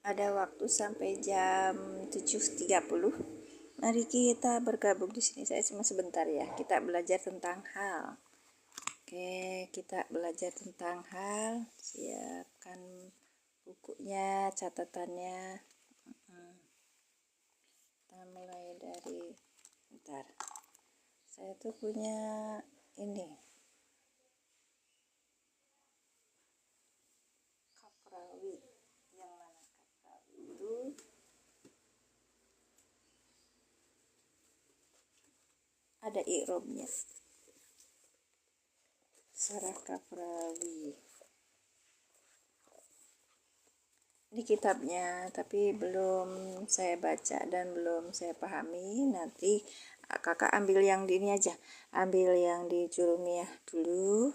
Ada waktu sampai jam 7.30. Mari kita bergabung di sini. Saya cuma sebentar ya. Kita belajar tentang hal. Oke, kita belajar tentang hal. Siapkan bukunya, catatannya. Kita mulai dari bentar. Saya tuh punya ini. Kaprawi. Yang mana kaprawi itu? Ada i'robnya. Sarah Kaprawi. Ini kitabnya, tapi belum saya baca dan belum saya pahami. Nanti kakak ambil yang di ini aja, ambil yang di Jurumiyah dulu.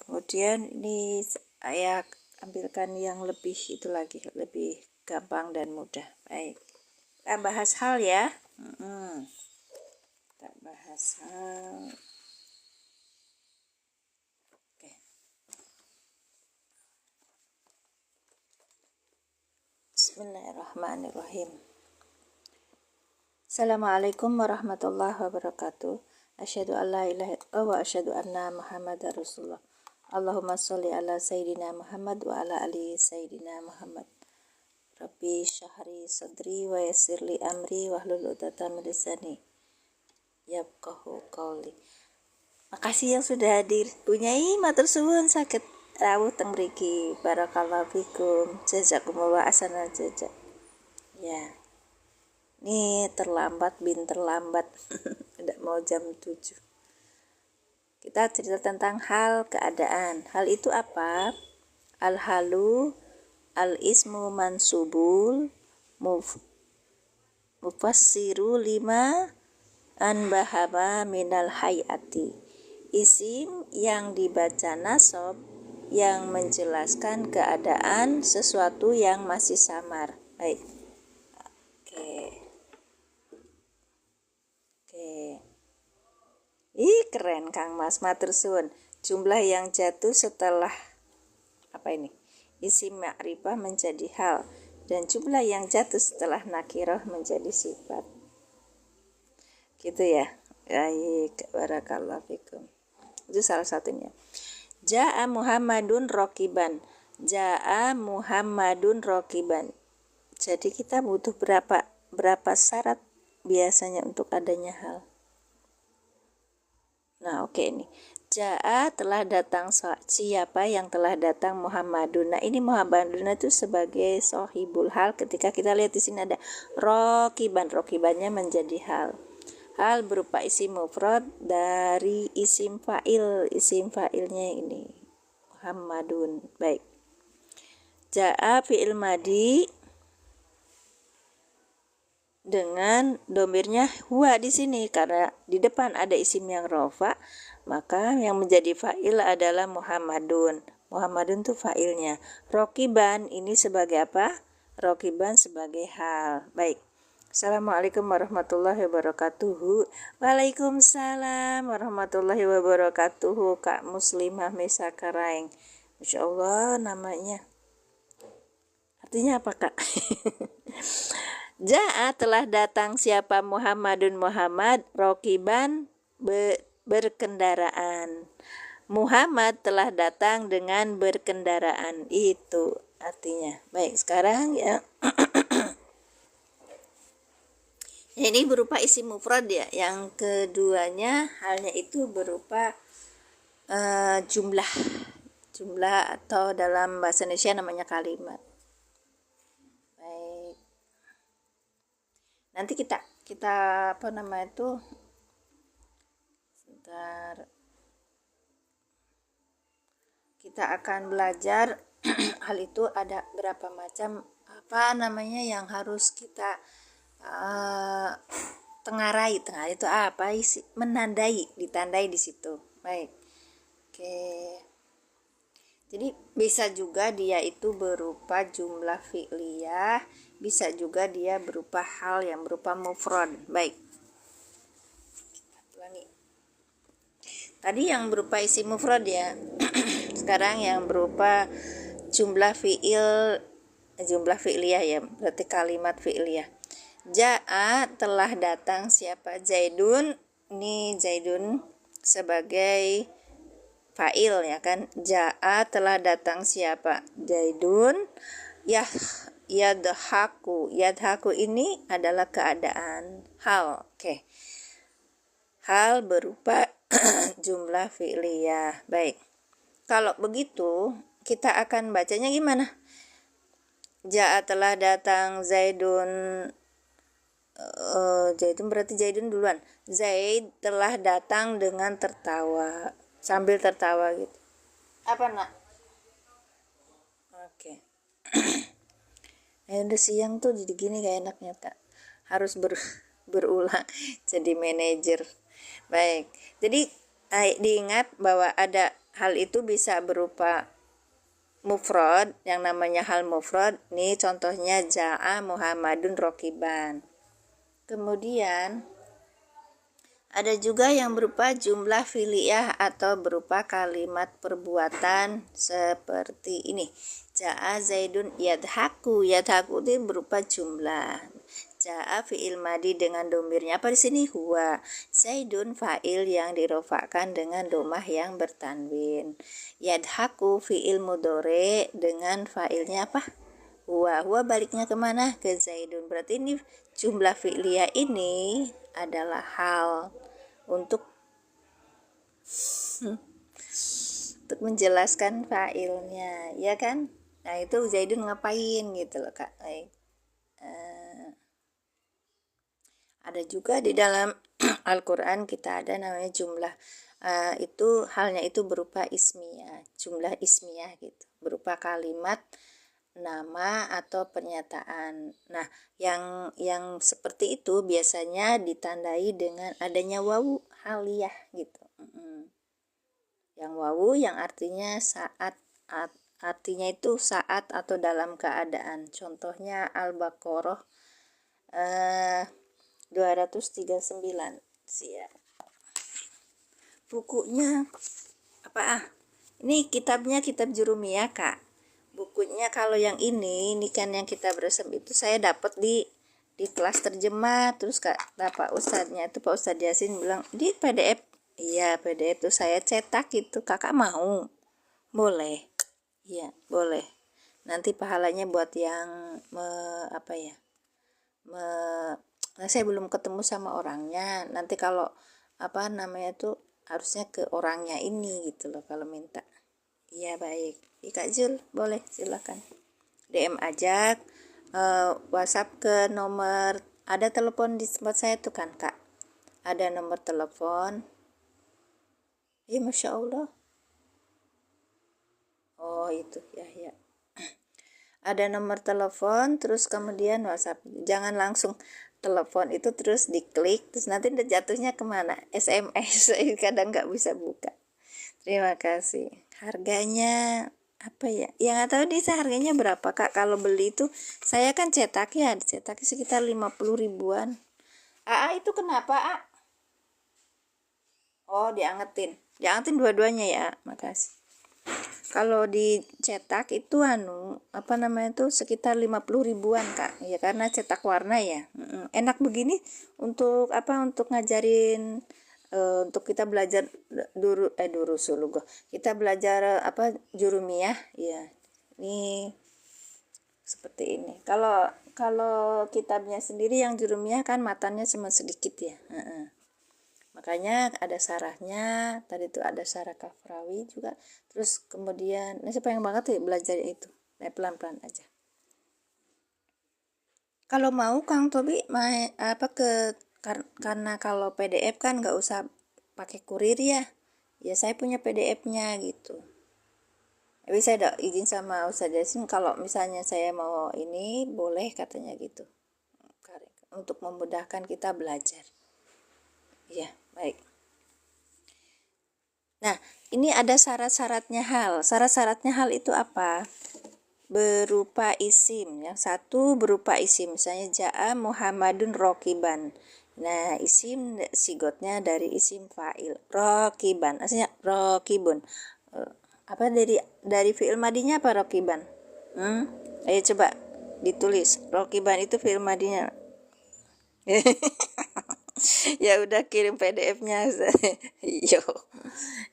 Kemudian ini saya ambilkan yang lebih itu lagi, lebih gampang dan mudah. Baik, kita bahas hal ya. Kita bahas hal. Oke. Bismillahirrahmanirrahim. Assalamualaikum warahmatullahi wabarakatuh. Asyhadu an la ilaha illallah wa asyhadu anna Muhammadar Rasulullah. Allahumma sholli ala sayyidina Muhammad wa ala ali sayyidina Muhammad. Rabbi syahri sadri wa yassirli amri wahlul 'uqdatam min lisani yafqahu qawli. Makasih yang sudah hadir. Punyai matur suwun saged rawuh teng mriki. Barakallahu fikum. Jazakumullah ahsanal jazaa. Ya. Ini terlambat tidak mau jam 7. Kita cerita tentang hal keadaan. Hal itu apa? Al-halu al-ismu mansubul mufassiru lima anbahama minal hayati. Isim yang dibaca nasab yang menjelaskan keadaan sesuatu yang masih samar. Baik. Ih, keren Kang Mas, matur suwun. Jumlah yang jatuh setelah apa ini? Isim ma'rifah menjadi hal, dan jumlah yang jatuh setelah nakirah menjadi sifat. Gitu ya. Baik, barakallahu fikum. Itu salah satunya. Ja'a Muhammadun rokiban. Ja'a Muhammadun rokiban. Jadi kita butuh berapa syarat biasanya untuk adanya hal. Nah, oke ini. Ja'a telah datang, siapa yang telah datang Muhammadun. Nah, ini Muhammadun itu sebagai sohibul hal. Ketika kita lihat di sini ada rokiban, rokibannya menjadi hal. Hal berupa isim mufrad dari isim fa'il. Isim fa'ilnya ini Muhammadun. Baik. Ja'a fi'il madi dengan domirnya huwa di sini, karena di depan ada isim yang rofa, maka yang menjadi fa'il adalah Muhammadun. Muhammadun itu fa'ilnya. Rokiban ini sebagai apa? Rokiban sebagai hal. Baik. Assalamualaikum warahmatullahi wabarakatuh. Waalaikumsalam warahmatullahi wabarakatuh. Kak Muslimah Mesa Karaeng. Masya Allah namanya. Artinya apa, Kak? Ja'a telah datang siapa Muhammadun Muhammad rokiban berkendaraan. Muhammad telah datang dengan berkendaraan, itu artinya. Baik, sekarang ya. Ini berupa isim mufrad ya. Yang keduanya halnya itu berupa jumlah atau dalam bahasa Indonesia namanya kalimat. Nanti kita apa nama itu, sebentar, kita akan belajar hal itu ada berapa macam apa namanya yang harus kita tengarai itu apa isi, ditandai di situ. Baik. Oke. Jadi bisa juga dia itu berupa jumlah fi'liyah, bisa juga dia berupa hal yang berupa mufrad. Baik. Kita ulangi. Tadi yang berupa isim mufrad ya. Sekarang yang berupa jumlah fi'il jumlah fi'liyah ya, berarti kalimat fi'liyah. Ja'a telah datang siapa? Zaidun. Ini Zaidun sebagai fa'il ya kan. Ja'a telah datang siapa? Zaidun. Yadhaku. Yadhaku ini adalah keadaan hal. Oke. Hal berupa jumlah fi'liyah. Baik. Kalau begitu, kita akan bacanya gimana? Ja'a telah datang Zaidun. Zaidun berarti Zaidun duluan. Zaid telah datang dengan tertawa, sambil tertawa gitu. Apa nak? Oke. Udah siang tuh jadi gini gak enaknya kak. Harus berulang jadi manajer. Baik. Jadi diingat bahwa ada hal itu bisa berupa mufrad, yang namanya hal mufrad. Nih contohnya ja'a Muhammadun rokiban. Kemudian ada juga yang berupa jumlah fi'liyah atau berupa kalimat perbuatan seperti ini. Ja'a Zaidun yadhaku. Yadhaku itu berupa jumlah. Ja'a fi'il madi dengan domirnya apa di sini? Huwa. Zaidun fa'il yang dirofakkan dengan domah yang bertanwin. Yadhaku fi'il mudhari dengan fa'ilnya apa? Huwa. Huwa baliknya kemana? Ke Zaidun. Berarti ini jumlah fi'liyah ini adalah hal untuk menjelaskan fa'ilnya, ya kan? Nah itu Zaidun ngapain gitu loh kak. Ada juga di dalam Al-Quran kita ada namanya jumlah itu halnya itu berupa ismiyah, jumlah ismiyah gitu, berupa kalimat nama atau pernyataan. Nah, yang seperti itu biasanya ditandai dengan adanya wawu haliyah gitu. Yang wawu yang artinya saat, artinya itu saat atau dalam keadaan. Contohnya Al-Baqarah 239. Siap. Bukunya apa Ini kitabnya kitab Jurumiyah kak. Bukunya kalau yang ini kan yang kitab resep itu saya dapat di kelas terjemah. Terus kata Pak Ustadznya itu, Pak Ustadz Yasin bilang di PDF. Iya PDF itu saya cetak gitu. Kakak mau? Boleh. Iya boleh. Nanti pahalanya buat yang nah, saya belum ketemu sama orangnya. Nanti kalau tuh harusnya ke orangnya ini gitu loh kalau minta. Iya baik. Kak Jul boleh silakan DM aja WhatsApp ke nomor, ada telepon di tempat saya tuh kan kak, ada nomor telepon. Iya Masya Allah. Oh itu ya ada nomor telepon, terus kemudian WhatsApp. Jangan langsung telepon itu terus diklik terus nanti jatuhnya kemana? SMS. Kadang nggak bisa buka. Terima kasih. Harganya apa ya? Yang nggak tahu deh harganya berapa kak. Kalau beli itu saya kan cetaknya sekitar 50 ribuan. Itu kenapa Oh diangetin dua-duanya ya. Makasih. Kalau dicetak itu sekitar 50 ribuan kak ya, karena cetak warna ya. Enak begini untuk untuk ngajarin, untuk kita belajar kita belajar Jurumiyah ya. Ini seperti ini. Kalau kitabnya sendiri yang Jurumiyah kan matanya cuma sedikit ya. Makanya ada sarahnya, tadi tuh ada sarah Kafrawi juga. Terus kemudian saya pengen banget ya belajar itu. Pelan-pelan aja. Kalau mau Kang Tobi karena kalau PDF kan nggak usah pakai kurir ya. Ya saya punya PDF-nya gitu. Tapi saya udah izin sama Ustadz Yasin kalau misalnya saya mau ini boleh katanya gitu. Untuk memudahkan kita belajar. Ya, baik. Nah, ini ada syarat-syaratnya hal. Syarat-syaratnya hal itu apa? Berupa isim. Yang satu berupa isim. Misalnya ja'a Muhammadun rokiban. Nah, isim sigotnya dari isim fa'il. Rokiban. Aslinya rokibun. Dari fi'il madinya apa rokiban? Ayo coba ditulis. Rokiban itu fi'il madinya. Ya udah kirim PDF-nya. Yo.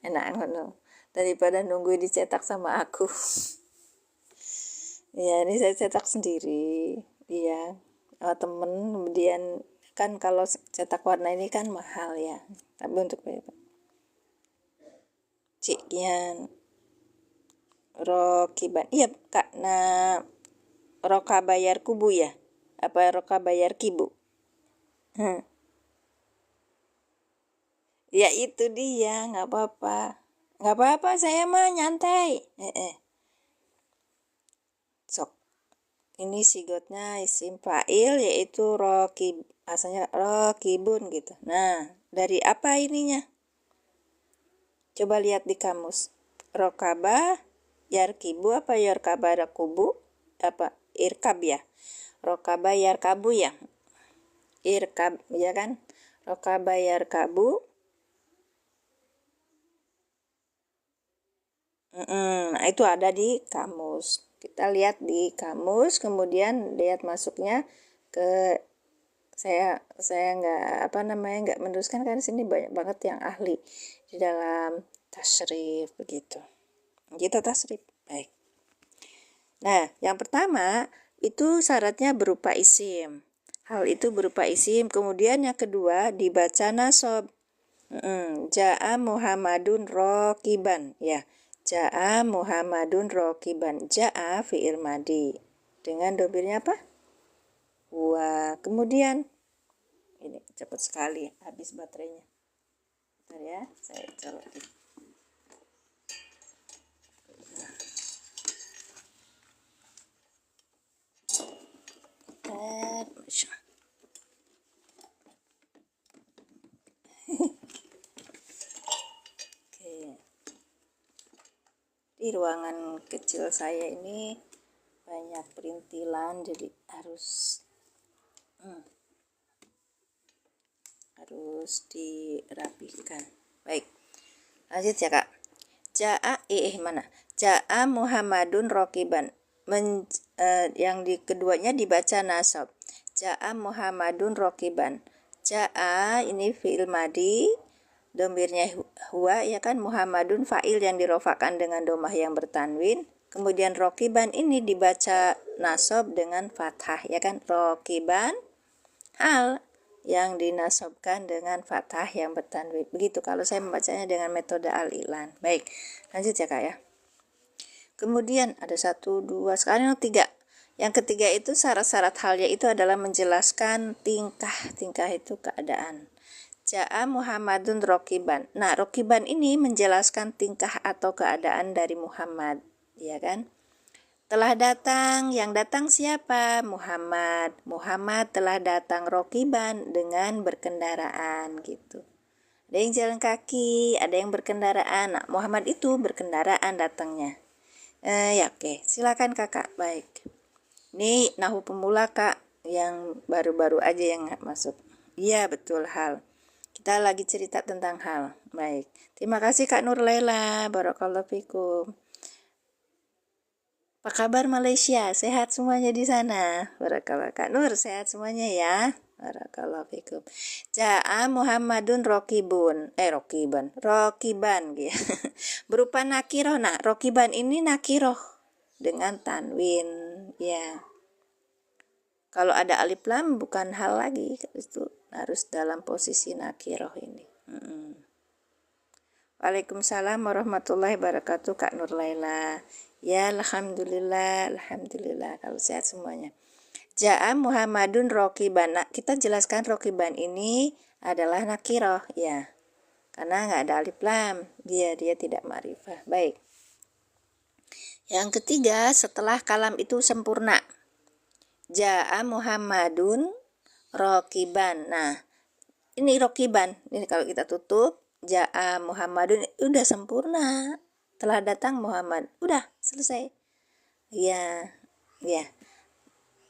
Enak ngono. Daripada nunggu dicetak sama aku. Ya, ini saya cetak sendiri. Iya. Oh, temen kemudian kan kalau cetak warna ini kan mahal ya. Tapi untuk Cikian Rokiban. Iya, Kak. Nah, Roka bayar kubu ya? Apa Roka bayar kibu? Ya itu dia, nggak apa-apa. Nggak apa-apa, saya mah nyantai. Sok. Ini sigotnya isim fa'il yaitu rokib. Asalnya rokibun gitu. Nah, dari apa ininya? Coba lihat di kamus. Rokaba, yarkibu apa yarkaba rakubu? Apa? Irkab ya? Rokaba yarkabu ya? Irkab, ya kan? Rokaba yarkabu. Nah, itu ada di kamus. Kita lihat di kamus, kemudian lihat masuknya ke saya nggak meneruskan karena sini banyak banget yang ahli di dalam tasrif begitu. Kita tasrif. Baik. Nah, yang pertama itu syaratnya berupa isim. Hal itu berupa isim. Kemudian yang kedua dibaca nasab. Ja'a Muhammadun rokiban ya. Ja'a Muhammadun rokiban. Ja'a fi'il madi. Dengan domirnya apa? Wa. Kemudian ini cepat sekali habis baterainya. Bentar ya, saya colokin. Oke. Di ruangan kecil saya ini banyak perintilan, jadi harus dirapikan. Baik, lanjut ya Kak. Ja'a mana? Ja'a Muhammadun rokiban. Yang di keduanya dibaca nasab. Ja'a Muhammadun rokiban. Ja'a ini fi'il madi, domirnya huwa ya kan, Muhammadun fa'il yang dirofakan dengan domah yang bertanwin. Kemudian rokiban ini dibaca nasab dengan fathah ya kan, rokiban hal yang dinasobkan dengan fathah yang bertanwin. Begitu kalau saya membacanya dengan metode al-i'lan. Baik, lanjut ya Kak ya. Kemudian ada 1, 2, sekarang 3. Yang ketiga itu syarat-syarat halnya itu adalah menjelaskan tingkah. Tingkah itu keadaan. Ja'a Muhammadun rokiban. Nah, rokiban ini menjelaskan tingkah atau keadaan dari Muhammad, ya kan? Telah datang, yang datang siapa? Muhammad. Muhammad telah datang rokiban dengan berkendaraan gitu. Ada yang jalan kaki, ada yang berkendaraan. Nah, Muhammad itu berkendaraan datangnya. Ya oke, silakan Kakak. Baik. Ini nahu pemula Kak, yang baru-baru aja yang nggak masuk. Iya betul hal. Kita lagi cerita tentang hal. Baik. Terima kasih Kak Nur Laila. Barakallahu fikum. Apa kabar Malaysia? Sehat semuanya di sana? Barakallah. Kak Nur, sehat semuanya ya? Barakallahu fikum. Ja'a Muhammadun rokibun. Rokiban gitu. Berupa nakiroh. Nah, rokiban ini nakiroh dengan tanwin ya. Kalau ada alif lam bukan hal lagi, itu harus dalam posisi nakiroh ini. Waalaikumsalam warahmatullahi wabarakatuh Kak Nur Laila. Ya alhamdulillah kalau sehat semuanya. Ja'a Muhammadun rokiban. Nah, kita jelaskan rokiban ini adalah nakiroh ya. Karena nggak ada alif lam, dia tidak ma'rifah. Baik. Yang ketiga, setelah kalam itu sempurna. Ja'a Muhammadun rokiban. Nah, ini rokiban. Ini kalau kita tutup, Ja'a Muhammadun udah sempurna. Telah datang Muhammad. Udah selesai. Ya.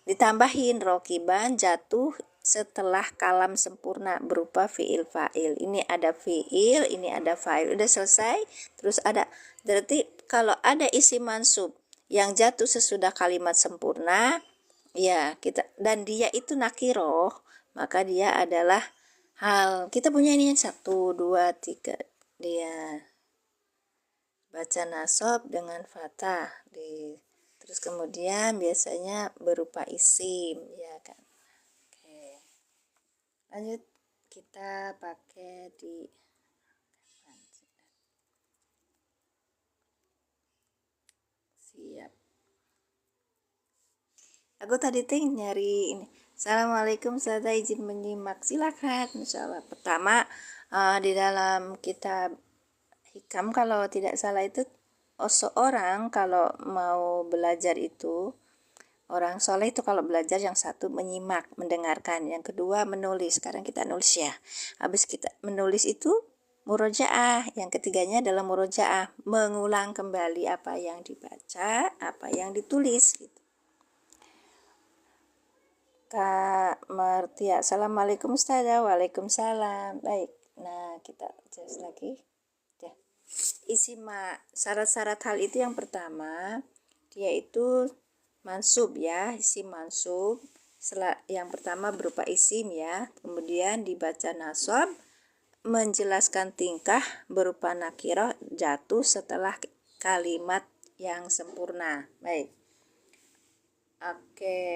Ditambahin rokiban jatuh setelah kalam sempurna berupa fi'il fa'il. Ini ada fi'il, ini ada fa'il. Udah selesai. Terus ada, berarti kalau ada isim mansub yang jatuh sesudah kalimat sempurna, ya kita, dan dia itu nakiroh, maka dia adalah hal. Kita punya ini 1, 2, 3, dia baca nasab dengan fathah terus kemudian biasanya berupa isim, ya kan. Oke, lanjut kita pakai di siap. Aku tadi nyari ini. Assalamualaikum, saya izin menyimak, silakan. Insyaallah. Pertama, di dalam kitab hikam kalau tidak salah itu, seorang kalau mau belajar itu, orang soleh itu kalau belajar, yang satu menyimak, mendengarkan, yang kedua menulis. Sekarang kita nulis ya. Habis kita menulis itu murojaah, yang ketiganya adalah murojaah, mengulang kembali apa yang dibaca, apa yang ditulis gitu. Kak Martia, Assalamualaikum Ustazah. Waalaikumsalam. Baik, nah kita jelas lagi ya. Syarat-syarat hal itu yang pertama, dia itu mansub ya, isim mansub. Yang pertama berupa isim ya, kemudian dibaca nasab, menjelaskan tingkah berupa nakirah, jatuh setelah kalimat yang sempurna. Baik, oke.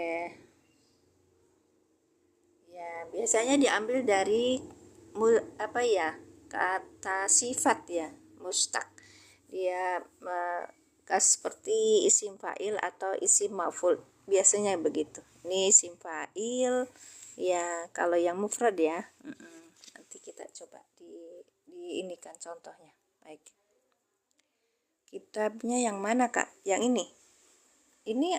Ya, biasanya diambil dari kata sifat ya, mustaq. Dia seperti isim fa'il atau isim maf'ul. Biasanya begitu. Ini isim fa'il ya, kalau yang mufrad ya. Nanti kita coba di ini kan contohnya. Baik. Kitabnya yang mana, Kak? Yang ini. Ini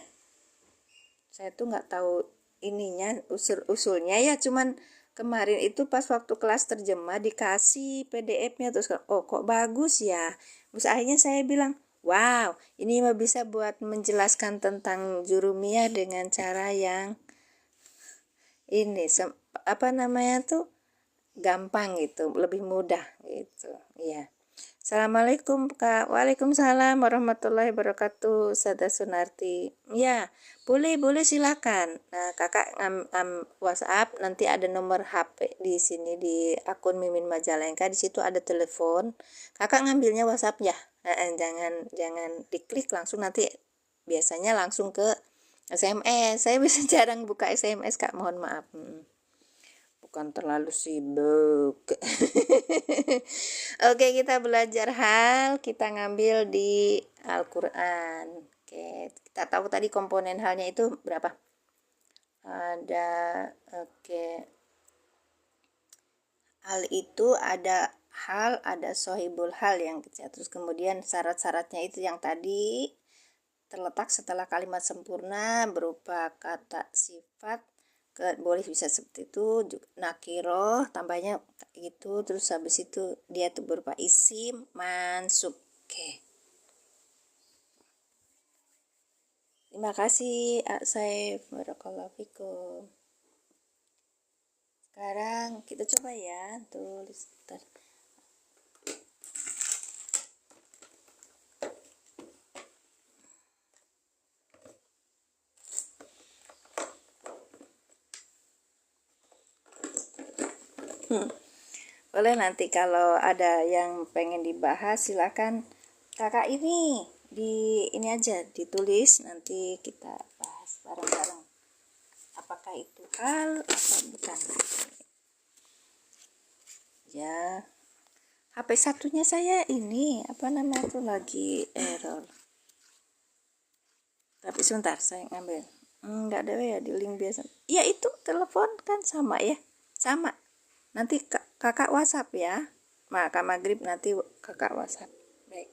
saya tuh nggak tahu ininya usulnya ya, cuman kemarin itu pas waktu kelas terjemah dikasih PDF-nya, terus kok bagus ya, terus akhirnya saya bilang wow, ini mah bisa buat menjelaskan tentang jurumiyah dengan cara yang ini gampang gitu, lebih mudah gitu ya. Assalamualaikum Kak. Waalaikumsalam warahmatullahi wabarakatuh. Sada Sunarti. Ya, boleh silakan. Nah, Kakak WhatsApp, nanti ada nomor HP di sini di akun Mimin Majalengka, di situ ada telepon. Kakak ngambilnya WhatsApp ya. Jangan diklik langsung, nanti biasanya langsung ke SMS. Saya bisa jarang buka SMS, Kak. Mohon maaf. Bukan terlalu sibuk. Oke, kita belajar hal, kita ngambil di Al-Quran. Oke, kita tahu tadi komponen halnya itu berapa? Hal itu ada hal, ada sohibul hal yang kecil. Terus kemudian syarat-syaratnya itu yang tadi terletak setelah kalimat sempurna berupa kata sifat, boleh bisa seperti itu, nakiroh tambahnya gitu, terus habis itu dia tuh berupa isim mansub. Oke. Terima kasih Saif, barakallahu fikum. Sekarang kita coba ya, tulis bentar. Boleh nanti kalau ada yang pengen dibahas silakan kakak ini aja ditulis, nanti kita bahas bareng-bareng apakah itu hal atau bukan ya. HP satunya saya ini tuh lagi error, tapi sebentar saya ngambil. Enggak ada ya di link biasa ya, itu telepon kan sama ya, sama. Nanti kakak WhatsApp ya, maka maghrib nanti kakak WhatsApp. Baik.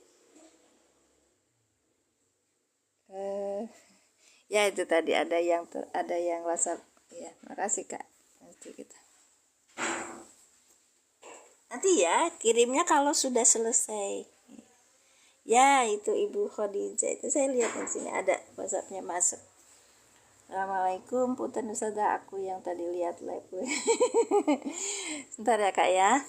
Ya itu tadi ada yang WhatsApp. Ya, makasih Kak. Nanti ya kirimnya kalau sudah selesai. Ya itu Ibu Khadijah, itu saya lihat di sini ada WhatsAppnya masuk. Assalamualaikum, punten Ustazah, aku yang tadi lihat live. Sebentar ya Kak ya.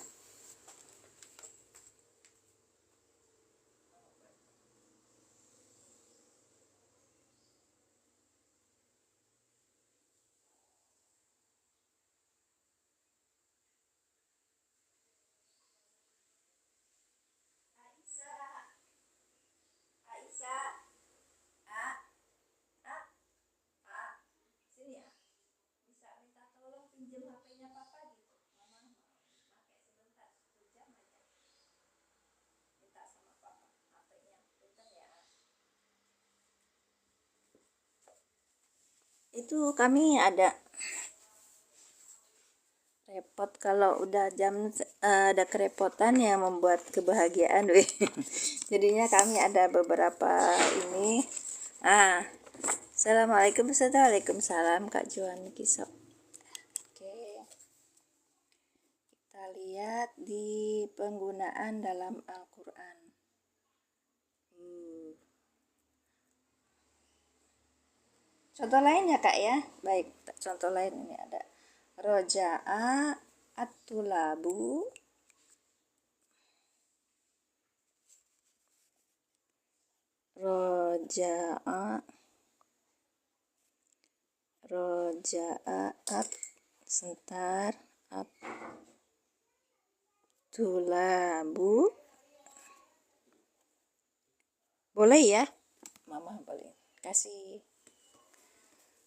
Itu kami ada repot kalau udah jam ada kerepotan yang membuat kebahagiaan weh. Jadinya kami ada beberapa ini. Assalamualaikum, Waalaikumsalam Kak Juan Kisop. Oke, kita lihat di penggunaan dalam Al-Quran. Contoh lain ya Kak ya. Baik, contoh lain ini ada roja'a at-tulabu at-tulabu boleh ya mama, boleh kasih.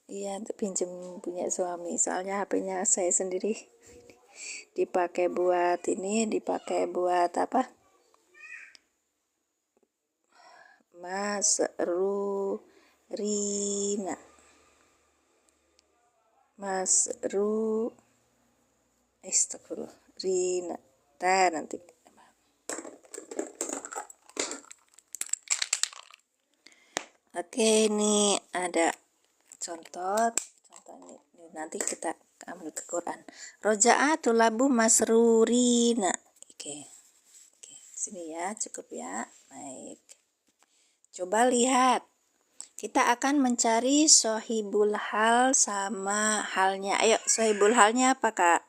Iya, untuk pinjem punya suami, soalnya HP-nya saya sendiri dipakai buat apa? Rina. Nanti. Oke, ini ada contoh ini nanti kita ambil ke Quran. Roja'atul labu masrurina. Oke, sini ya, cukup ya. Baik, coba lihat, kita akan mencari sohibul hal sama halnya. Ayo, sohibul halnya apa Kak?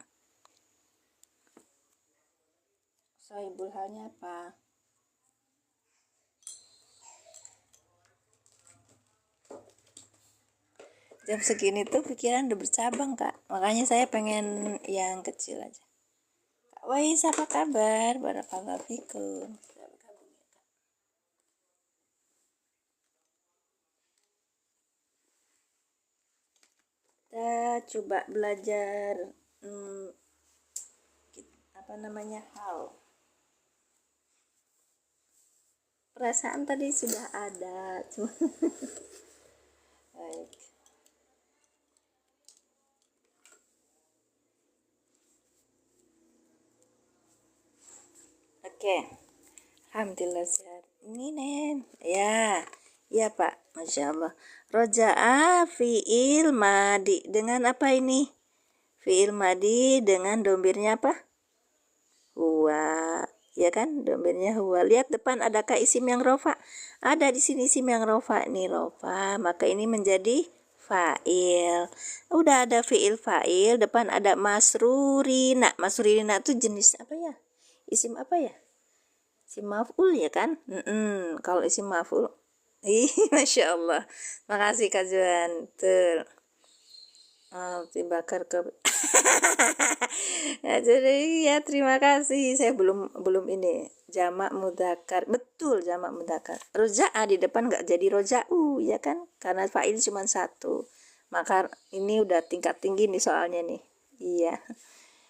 Sohibul halnya apa? Jam segini tuh pikiran udah bercabang Kak, makanya saya pengen yang kecil aja. Kak Wais, apa kabar? Barakallahu fikum. Kita coba belajar hal. Perasaan tadi sudah ada, cuma baik. Oke. Alhamdulillah sehat. Ini Nen. Ya. Iya Pak. Masya Allah. Roja'a fi'il madi. Dengan apa ini? Fi'il madi dengan domirnya apa? Huwa. Ya kan? Domirnya huwa. Lihat depan adakah isim yang rofa? Ada di sini isim yang rofa. Ini rofa. Maka ini menjadi fa'il. Udah ada fi'il fa'il. Depan ada masrurina. Masrurina itu jenis apa ya? Isim apa ya? Isim maf'ul ya kan? Kalau isim maf'ul, Masya Allah. Makasih Kak Juan. Tuh. Dibakar ke ya, jadi ya terima kasih. Saya belum ini jamak mudzakkar. Betul, jamak mudzakkar. Roja'a di depan nggak jadi roja'u ya kan? Karena fa'il cuma satu. Maka ini udah tingkat tinggi nih soalnya nih. Iya.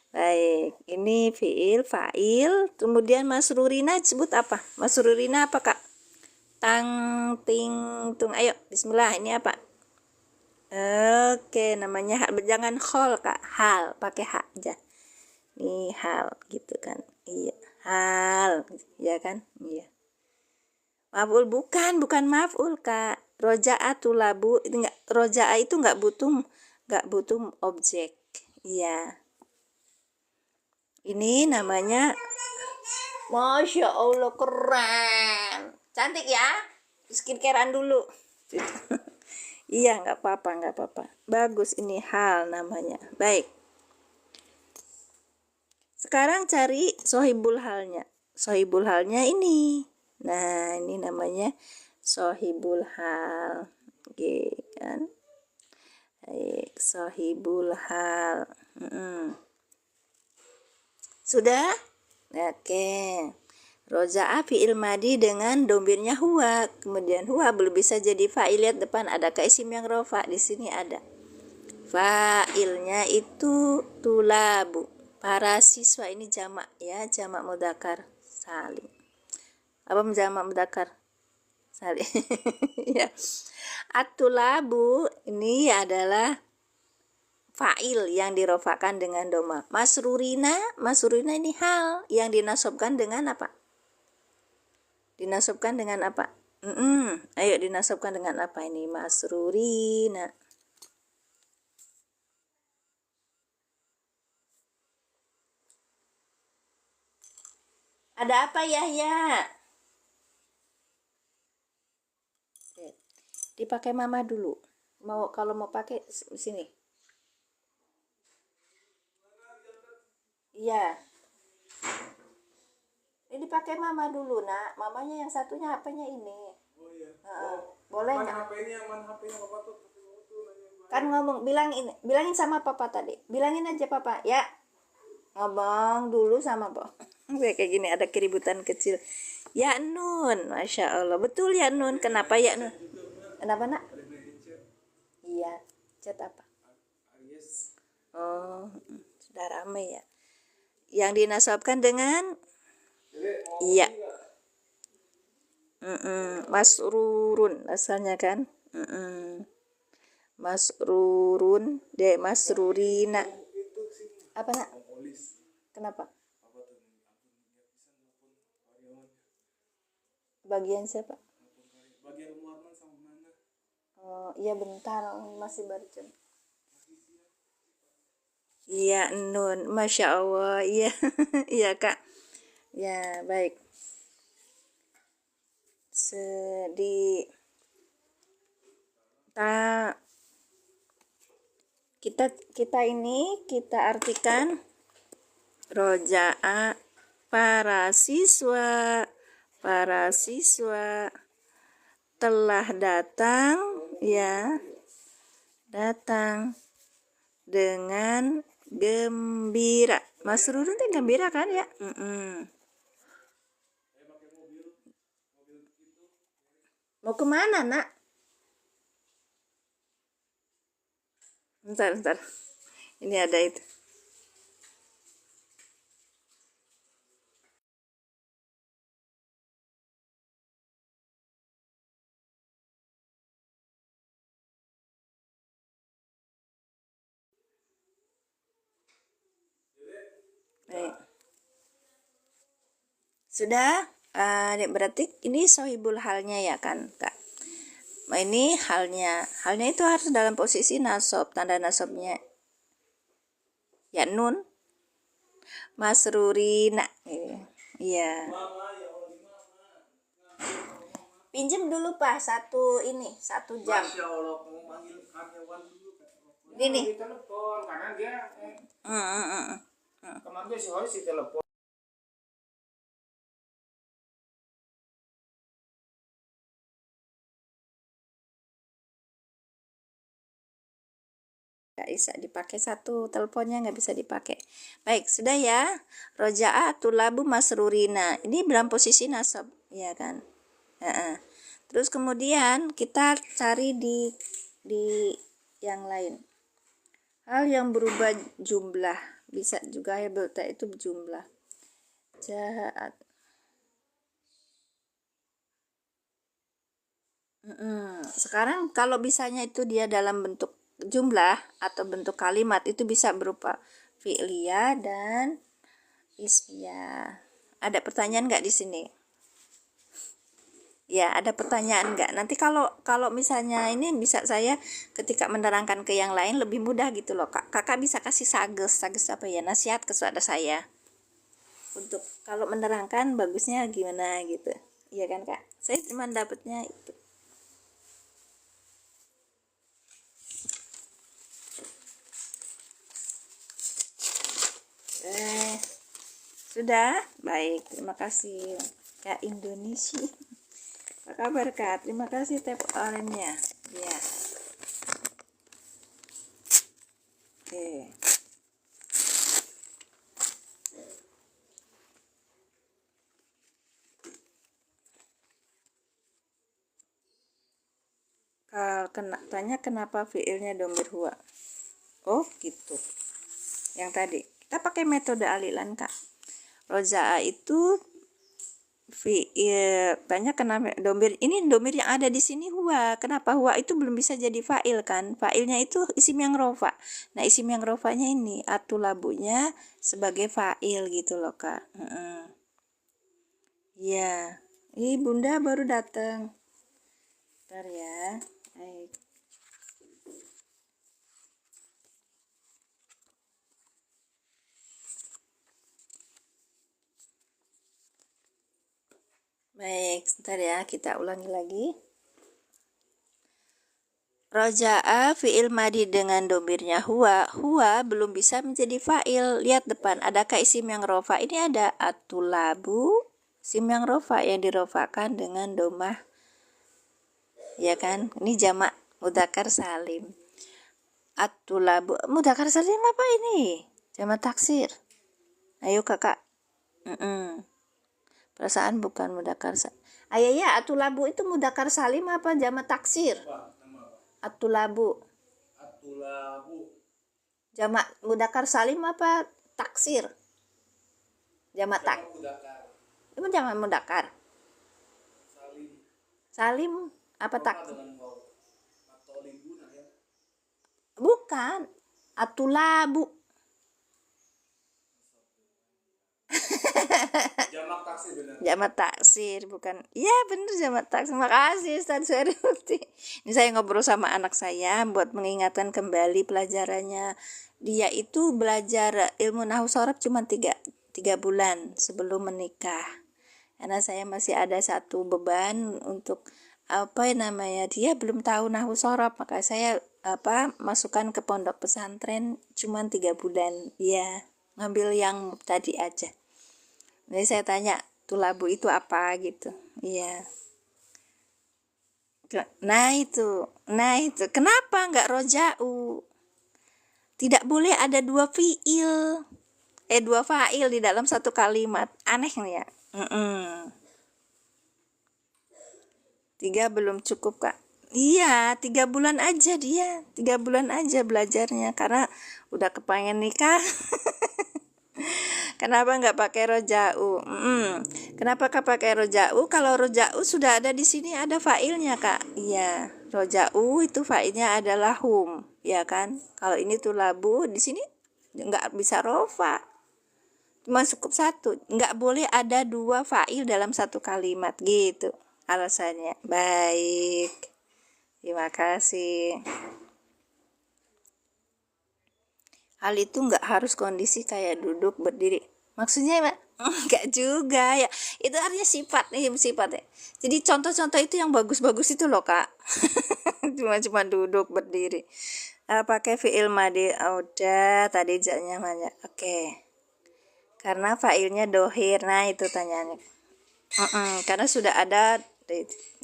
Baik, ini fi'il, fa'il, kemudian masrurina disebut apa? Masrurina apa Kak? Tang, ting, tung. Ayo, bismillah, ini apa? Oke, namanya hal. Jangan khol Kak, hal, pakai hak aja. Ini hal, gitu kan? Iya, hal, ya kan? Iya. Maf'ul bukan maf'ul Kak. Roja'atul labu, roja'a itu nggak butuh objek. Iya. Ini namanya, Masya Allah, keren. Cantik ya. Skincarean dulu. Iya, nggak apa-apa. Bagus, ini hal namanya. Baik. Sekarang cari sohibul halnya. Sohibul halnya ini. Nah, ini namanya sohibul hal. Oke, kan? Baik, sohibul hal. Sudah? Oke. Roja'a fi'il madi dengan domirnya huwa. Kemudian huwa belum bisa jadi fa'il. Lihat depan ada isim yang rofa. Di sini ada. Fa'ilnya itu tulabu. Para siswa ini jamak ya, jamak mudzakkar salim. Apa jamak mudzakkar Sali. Ya. At-tulabu ini adalah fa'il yang dirofakan dengan doma. Masrurina ini hal yang dinasabkan dengan apa? Dinasabkan dengan apa? Ayo dinasabkan dengan apa ini? Masrurina. Ada apa Yahya? Dipakai mama dulu. Kalau mau pakai sini. Iya. Ini dipakai mama dulu, Nak. Mamanya yang satunya HP-nya ini. Oh iya. Boleh nggak? Man HP-nya Papa tuh. Kan ngomong bilangin sama Papa tadi. Bilangin aja Papa, ya. Ngomong dulu sama Papa. Kayak gini ada keributan kecil. Ya Nun, Masya Allah. Betul ya Nun. Kenapa ya Nun? Kenapa Nak? Iya. Chat apa? Oh, sudah ramai ya. Yang dinasabkan dengan iya. Masrurun asalnya kan. Masrurun de masrurina. Apa Nak? Kenapa? Bagian siapa? Bagian Muarman sama mana? Oh iya bentar, masih baca. Iya Nun, Masya Allah. Iya. Iya Kak. Ya baik. Kita ini kita artikan roja'a, para siswa telah datang ya, datang dengan gembira. Masrurun itu gembira kan ya? Mau kemana Nak? Bentar. Ini ada itu. Baik. Sudah? Berarti ini sohibul halnya ya kan Kak? Ini halnya itu harus dalam posisi nasab, tanda nasabnya ya Nun. Masrurina. Iya. Pinjem dulu Pak satu jam. Ini. Telepon karena dia. Kemarin dia si telepon. Nggak bisa dipakai satu teleponnya, nggak bisa dipakai. Baik, sudah ya. Roja'a tulabu masrurina. Ini dalam posisi nasab, ya kan? Terus kemudian kita cari di yang lain. Hal yang berubah jumlah, bisa juga ya itu jumlah. Jahat. Sekarang kalau bisanya itu dia dalam bentuk jumlah atau bentuk kalimat, itu bisa berupa fi'liyah dan ismiyah. Ada pertanyaan nggak di sini? Ya, ada pertanyaan nggak? Nanti kalau misalnya ini bisa saya ketika menerangkan ke yang lain lebih mudah gitu loh. Kakak bisa kasih sages apa ya, nasihat kepada saya. Untuk kalau menerangkan bagusnya gimana gitu. Iya kan Kak? Saya cuma dapatnya itu. Sudah? Baik, terima kasih Kak Indonesia. Apa kabar Kak? Terima kasih tap orange-nya. Ya. Oke. Tanya kenapa fiilnya domir huwa. Oh gitu. Yang tadi kita pakai metode alilan Kak. Roja'a itu Tanya kenapa domir ini domir yang ada di sini huwa. Kenapa huwa itu belum bisa jadi fa'il kan? Fa'ilnya itu isim yang rofa. Nah, isim yang rofanya ini atulabunya sebagai fa'il gitu loh, Kak. Ya. Ih, Bunda baru datang. Bentar ya. Baik. Baik, sebentar ya, kita ulangi lagi. Roja'a fi'il madi dengan domirnya huwa. Huwa belum bisa menjadi fa'il. Lihat depan, adakah isim yang rofa? Ini ada atulabu, isim yang rofa yang dirofakan dengan domah. Ya kan? Ini jamak mudzakkar salim. Atulabu, mudzakkar salim apa ini? Jamak taksir. Ayo kakak. Perasaan bukan mudzakkar salim. Ayo ya, atulabu itu mudzakkar salim apa jamak taksir? Atulabu. Jamak mudzakkar salim apa taksir? Jamak tak. Itu jamak mudzakkar. Salim apa tak? Bukan. Atulabu. Jamak taksir benar. Jamak taksir bukan. Ya benar jamak taksir. Makasih Ustaz Suherukti. Ini saya ngobrol sama anak saya buat mengingatkan kembali pelajarannya. Dia itu belajar ilmu nahwu shorof cuma 3 bulan sebelum menikah. Karena saya masih ada satu beban untuk dia belum tahu nahwu shorof, maka saya masukkan ke pondok pesantren cuma 3 bulan. Ya, ngambil yang tadi aja. Jadi saya tanya, tulabu itu apa gitu. Iya. Nah itu. Kenapa nggak roja'u? Tidak boleh ada dua fa'il di dalam satu kalimat. Aneh nih ya. 3 belum cukup, Kak. Iya, 3 bulan aja dia. 3 bulan aja belajarnya karena udah kepengen nikah. Kenapa nggak pakai roja'u? Kenapa Kak pakai roja'u? Kalau roja'u sudah ada di sini ada fa'ilnya, Kak. Iya, roja'u itu fa'ilnya adalah hum, ya kan? Kalau ini tulabu di sini nggak bisa rofa. Cuma cukup satu. Nggak boleh ada 2 fa'il dalam satu kalimat gitu. Alasannya. Baik. Terima kasih. Hal itu nggak harus kondisi kayak duduk berdiri. Maksudnya nggak juga ya. Itu artinya sifat ya. Jadi contoh-contoh itu yang bagus-bagus itu loh, Kak. cuma duduk berdiri. Pakai fi'il madi. Udah tadi jaknya banyak. Oke. Karena fa'ilnya dohir. Nah itu tanyanya. Karena sudah ada.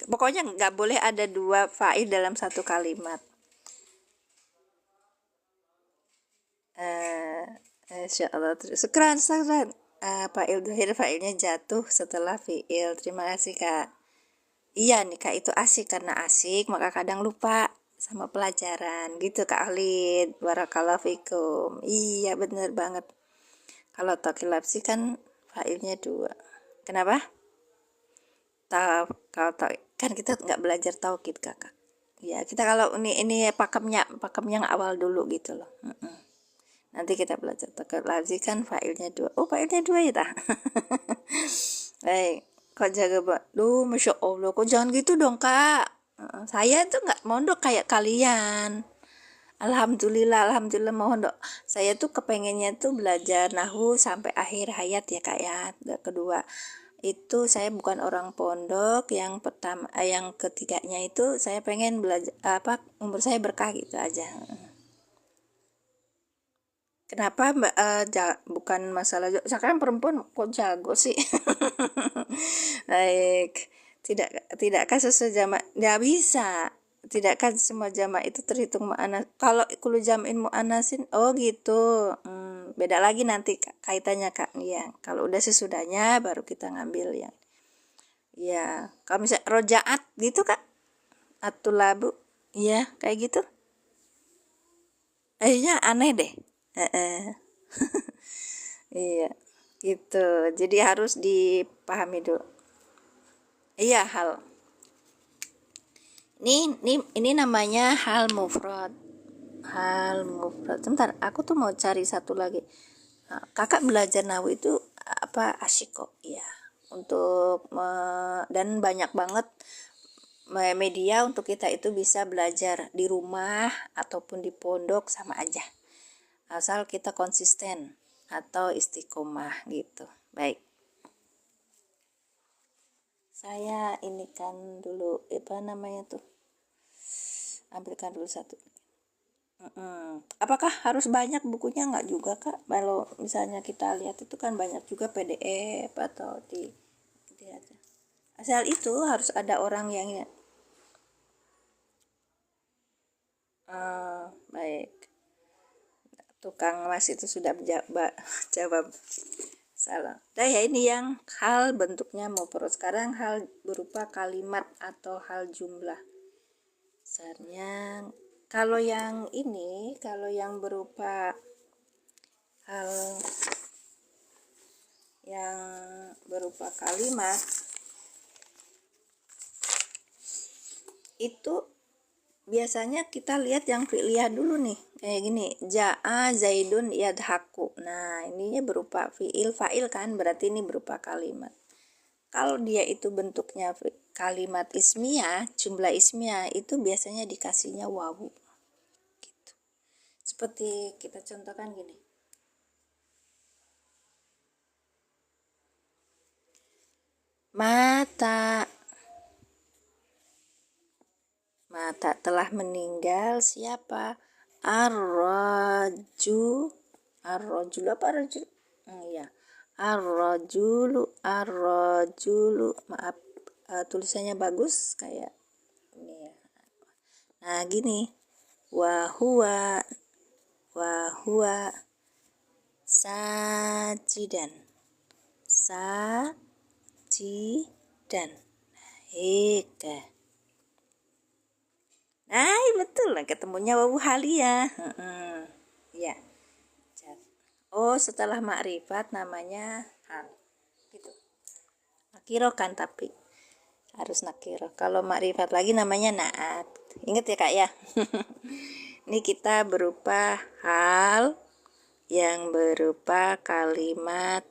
Pokoknya nggak boleh ada 2 fa'il dalam satu kalimat. Insyaallah terus. Sekran. Fa'il dohir fa'ilnya jatuh setelah fi'il. Terima kasih, Kak. Iya nih, Kak, itu asik. Karena asik maka kadang lupa sama pelajaran gitu, Kak Khalid. Barakallahu fikum. Iya bener banget. Kalau taqilapsi kan fa'ilnya 2. Kenapa? Kalau kan kita nggak belajar taukid, Kakak. Ya kita kalau ini pakemnya yang awal dulu gitu loh. Nanti kita belajar taqilapsi kan fa'ilnya 2. Oh fa'ilnya 2 ya tak? Baik. Kok jaga Masya Allah, kok jangan gitu dong, Kak. Saya tuh nggak mondok kayak kalian. Alhamdulillah mondok. Saya tuh kepengennya tuh belajar nahwu sampai akhir hayat ya, Kak ya. Kedua, itu saya bukan orang pondok. Yang ketiganya itu saya pengen belajar umur saya berkah gitu aja. Kenapa Mbak? Bukan masalah sekarang perempuan kok jago sih. Baik, tidakkah sesuai jamak? Nggak bisa. Tidakkah semua jamak itu terhitung mu'anas? Kalau kulu jam'in mu'anasin, oh gitu. Beda lagi nanti kaitannya, Kak. Ya, kalau udah sesudahnya baru kita ngambil yang. Ya, kalau misalnya rojaat gitu, Kak. Atulabu. Iya, kayak gitu. Kayaknya aneh deh. Iya, gitu. Jadi harus dipahami dulu. Iya, hal. Ini namanya hal mufrad. Hal mufrad. Sebentar, aku tuh mau cari satu lagi. Nah, kakak belajar nahwu itu apa, asyik kok ya, untuk dan banyak banget media untuk kita itu bisa belajar di rumah ataupun di pondok, sama aja asal kita konsisten atau istiqomah gitu. Baik, saya ini kan dulu apa namanya tuh, ambilkan dulu satu. Apakah harus banyak bukunya? Nggak juga kak, kalau misalnya kita lihat itu kan banyak juga PDF atau di aja. Asal itu harus ada orang yang baik, tukang mas itu sudah jawab salah. Nah ya, ini yang hal bentuknya mufrad. Sekarang hal berupa kalimat atau hal jumlah. Misalnya kalau yang ini, kalau yang berupa hal yang berupa kalimat itu biasanya kita lihat yang fi'liyah dulu nih, kayak gini, ja'a zaidun yadhaku. Nah ininya berupa fi'il fa'il kan, berarti ini berupa kalimat. Kalau dia itu bentuknya kalimat ismiyah, jumlah ismiyah, itu biasanya dikasihnya wawu gitu. Seperti kita contohkan gini, mata telah meninggal siapa? Ar-rajulu apa rajul? Iya. Ar-rajulu. Maaf, tulisannya bagus kayak ini ya. Nah, gini. Wa huwa sajidan. Sajidan. Nah, betul lah, ketemunya wawu halia. Ya. Oh, setelah makrifat namanya hal. Gitu. Nakiro kan, tapi harus nakiro. Kalau makrifat lagi namanya naat. Ingat ya kak ya. Ini kita berupa hal yang berupa kalimat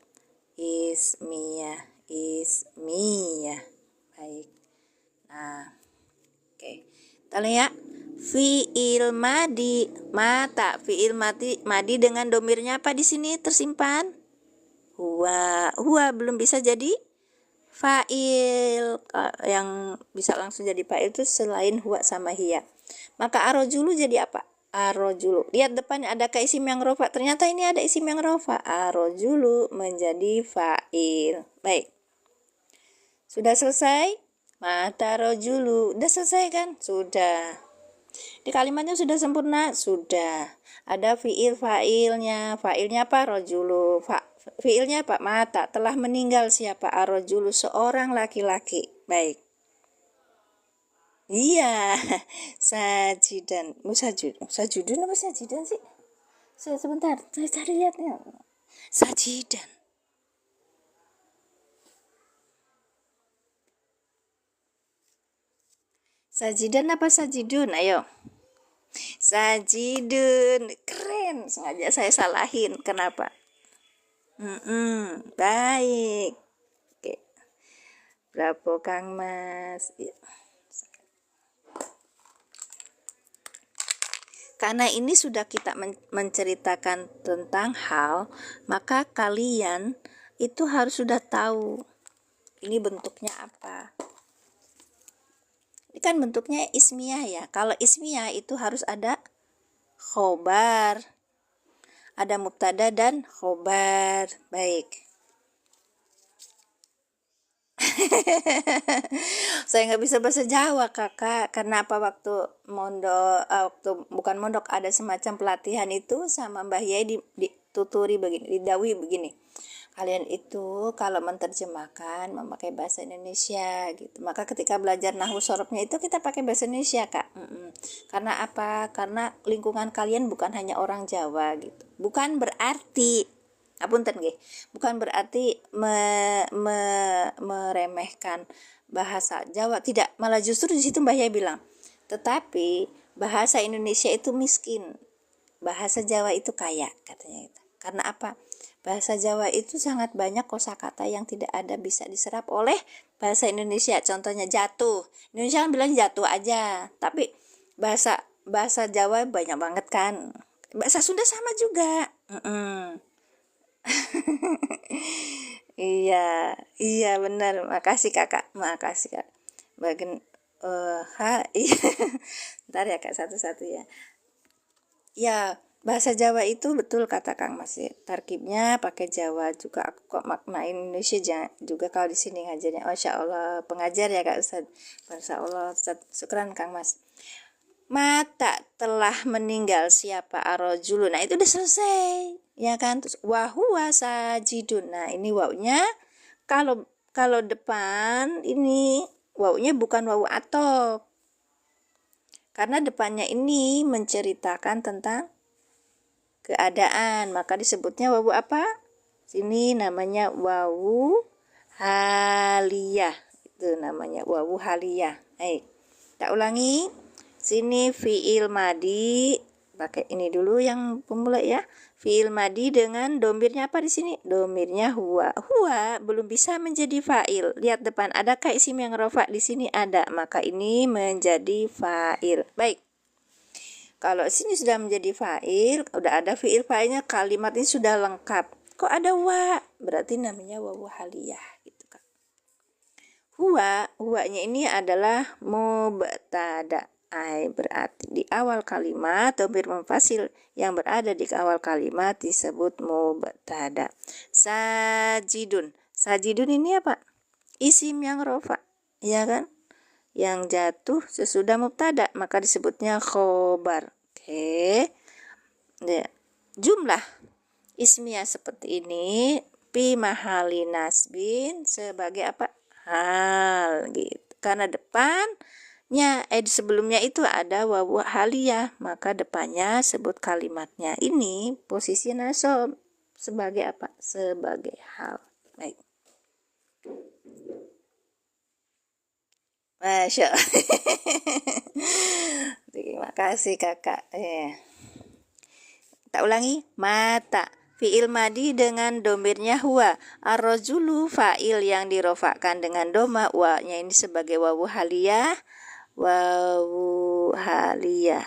ismiyah. Baik. Nah, oke. Kita lihat fi'il madi, mata fi'il madi dengan domirnya apa di sini tersimpan? Huwa belum bisa jadi fa'il. Yang bisa langsung jadi fa'il itu selain huwa sama hiya. Maka arojulu jadi apa? Arojulu. Lihat depannya ada isim yang rofa. Ternyata ini ada isim yang rofa. Arojulu menjadi fa'il. Baik. Sudah selesai? Mata rojulu. Udah selesai kan? Sudah. Di kalimatnya sudah sempurna? Sudah. Ada fi'il fa'ilnya. Fa'ilnya apa? Rojulu. Fi'ilnya apa? Mata. Telah meninggal siapa? Arojulu. Seorang laki-laki. Baik. Iya. Sajidan. Sajudun apa sajidan sih? Sebentar. Saya cari lihatnya. Sajidan. Sajidan apa sajidun? Ayo. Sajidun. Keren. Sengaja saya salahin. Kenapa? Baik. Oke. Bravo Kang Mas. Karena ini sudah kita menceritakan tentang hal, maka kalian itu harus sudah tahu ini bentuknya apa. Ini kan bentuknya ismiyah ya. Kalau ismiyah itu harus ada khobar, ada mubtada dan khobar. Baik. Saya nggak bisa bahasa Jawa kakak, karena apa, waktu bukan mondok, ada semacam pelatihan itu sama Mbah Yai dituturi begini, didawi begini. Kalian itu kalau menerjemahkan memakai bahasa Indonesia gitu. Maka ketika belajar nahwu sorobnya itu kita pakai bahasa Indonesia kak. Karena apa? Karena lingkungan kalian bukan hanya orang Jawa gitu. Bukan berarti bukan berarti meremehkan bahasa Jawa tidak, malah justru di situ Mbah Yai bilang, tetapi bahasa Indonesia itu miskin, bahasa Jawa itu kaya katanya itu. Karena apa? Bahasa Jawa itu sangat banyak kosakata yang tidak ada bisa diserap oleh bahasa Indonesia. Contohnya jatuh. Indonesia kan bilang jatuh aja, tapi bahasa bahasa Jawa banyak banget kan. Bahasa Sunda sama juga. Iya, iya benar. Makasih kakak, makasih kak. Bagian iya. Ntar ya kak satu-satu ya. Ya, bahasa Jawa itu betul kata Kang Mas ya. Tarkibnya pakai Jawa juga. Aku kok makna Indonesia juga kalau di sini ngajarnya. Masya Allah, pengajar ya Kak Ustaz. Masya Allah, Ustaz. Syukran Kang Mas. Mata telah meninggal siapa arojulu. Nah, itu udah selesai. Ya kan? Terus wahuwa sajidun. Nah, ini wawunya kalau kalau depan ini wawunya bukan wawu atop. Karena depannya ini menceritakan tentang keadaan, maka disebutnya wawu apa? Sini namanya wawu haliyah. Itu namanya wawu haliyah. Baik. Kita ulangi. Sini fiil madi, pakai ini dulu yang pemula ya. Fiil madi dengan domirnya apa di sini? Domirnya huwa. Huwa belum bisa menjadi fa'il. Lihat depan, adakah isim yang rofa di sini? Ada, maka ini menjadi fa'il. Baik. Kalau sini sudah menjadi fa'il, udah ada fiil fa'ilnya, kalimat ini sudah lengkap. Kok ada wa? Berarti namanya wawu haliyah gitu kan. Huwa-nya ini adalah mubtada. Berarti di awal kalimat dhamir munfasil yang berada di awal kalimat disebut mubtada. Sajidun. Sajidun ini apa? Isim yang rofa, ya kan? Yang jatuh sesudah mubtada, maka disebutnya khobar. Oke. Ya. Jumlah ismiyah seperti ini fi mahali nasbin sebagai apa? Hal gitu. Karena depannya sebelumnya itu ada wawu haliyah, maka depannya sebut kalimatnya ini posisi nasab sebagai apa? Sebagai hal. Baik. Masya Allah. Terima kasih kakak. Tak ulangi. Mata fi'il madi dengan domirnya huwa. Ar-rajulu fa'il yang dirofakkan dengan doma. Wa-nya ini sebagai wawu haliyah. Wawu haliyah.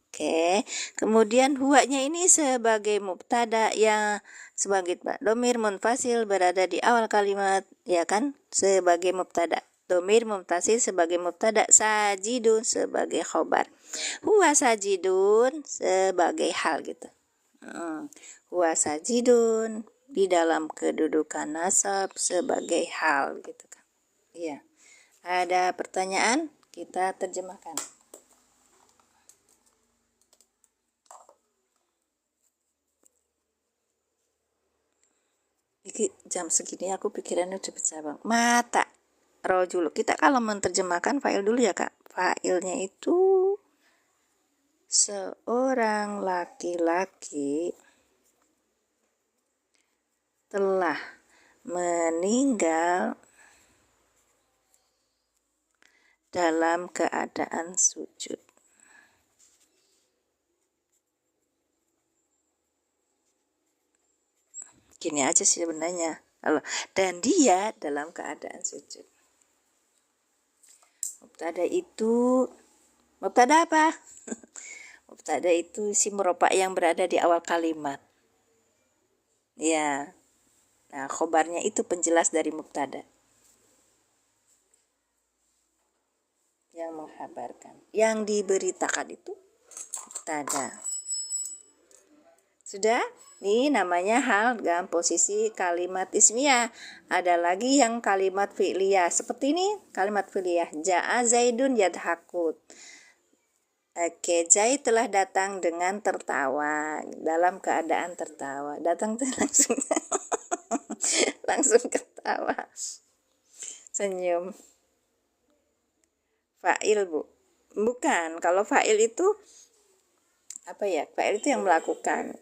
Oke. Kemudian huwa-nya ini sebagai mubtada yang sebagai domir munfasil berada di awal kalimat, ya kan? Sebagai mubtada. Domir mutasil sebagai mubtada, sajidun sebagai khobar. Huwa sajidun sebagai hal gitu. Huwa sajidun di dalam kedudukan nasab sebagai hal gitu kan. Iya. Ada pertanyaan? Kita terjemahkan. Jam segini aku pikirannya udah pecah bang. Mata rojul. Kita kalau menerjemahkan fa'il dulu ya kak. Fa'ilnya itu seorang laki-laki telah meninggal dalam keadaan sujud. Gini aja sih sebenarnya. Dan dia dalam keadaan sujud. Mubtada itu mubtada apa? Mubtada itu isim rofa yang berada di awal kalimat. Ya. Nah, khobarnya itu penjelas dari mubtada. Yang menghabarkan. Yang diberitakan itu mubtada. Sudah? Ini namanya hal dalam posisi kalimat ismiyah. Ada lagi yang kalimat fi'liyah. Seperti ini kalimat fi'liyah. Ja'a Zaidun yadhakut. Oke, Zaid telah datang dengan tertawa. Dalam keadaan tertawa. Datang tuh langsung langsung ketawa. Senyum. Fa'il bu. Bukan. Kalau fa'il itu apa ya? Fa'il itu yang melakukan.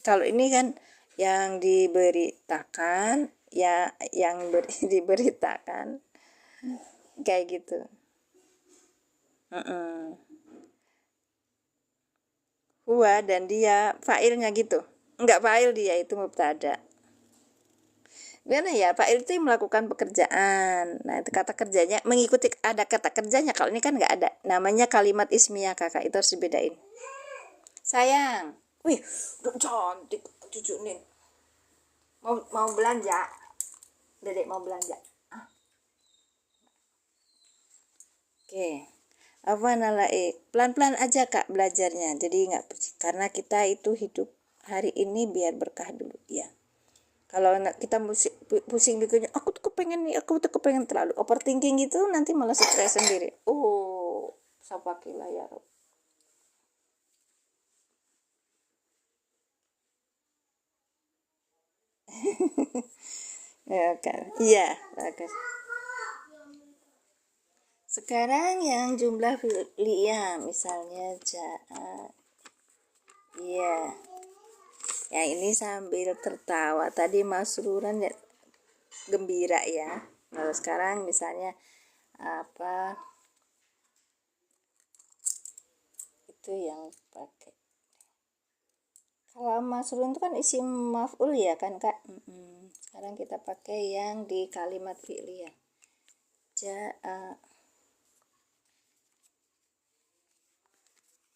Kalau ini kan yang diberitakan, ya yang diberitakan kayak gitu. Huwa dan dia fa'ilnya gitu. Enggak, fa'il dia itu mubtada. Gimana ya, fa'il itu melakukan pekerjaan. Nah, itu kata kerjanya mengikuti, ada kata kerjanya. Kalau ini kan enggak ada. Namanya kalimat ismiyah, Kakak. Itu harus dibedain. Sayang. Wih, udah cantik cucu nih. Mau belanja? Dedek mau belanja. Oke. Apa nalaik? Pelan-pelan aja Kak belajarnya. Jadi nggak, karena kita itu hidup hari ini biar berkah dulu ya. Kalau kita pusing bikinnya, aku tuh kepengen nih, aku tuh kepengen, terlalu overthinking gitu, nanti malah stres sendiri. Sapakilah ya Rob. Ya kan, iya bagus. Sekarang yang jumlah fi'liyah, misalnya ja'a. Iya. Yang ini sambil tertawa. Tadi masruran ya, gembira ya. Lalu sekarang misalnya apa? Itu yang pakai. Kalau masrun itu kan isim maf'ul ya kan Kak? Sekarang kita pakai yang di kalimat fi'liyah. Ja'a.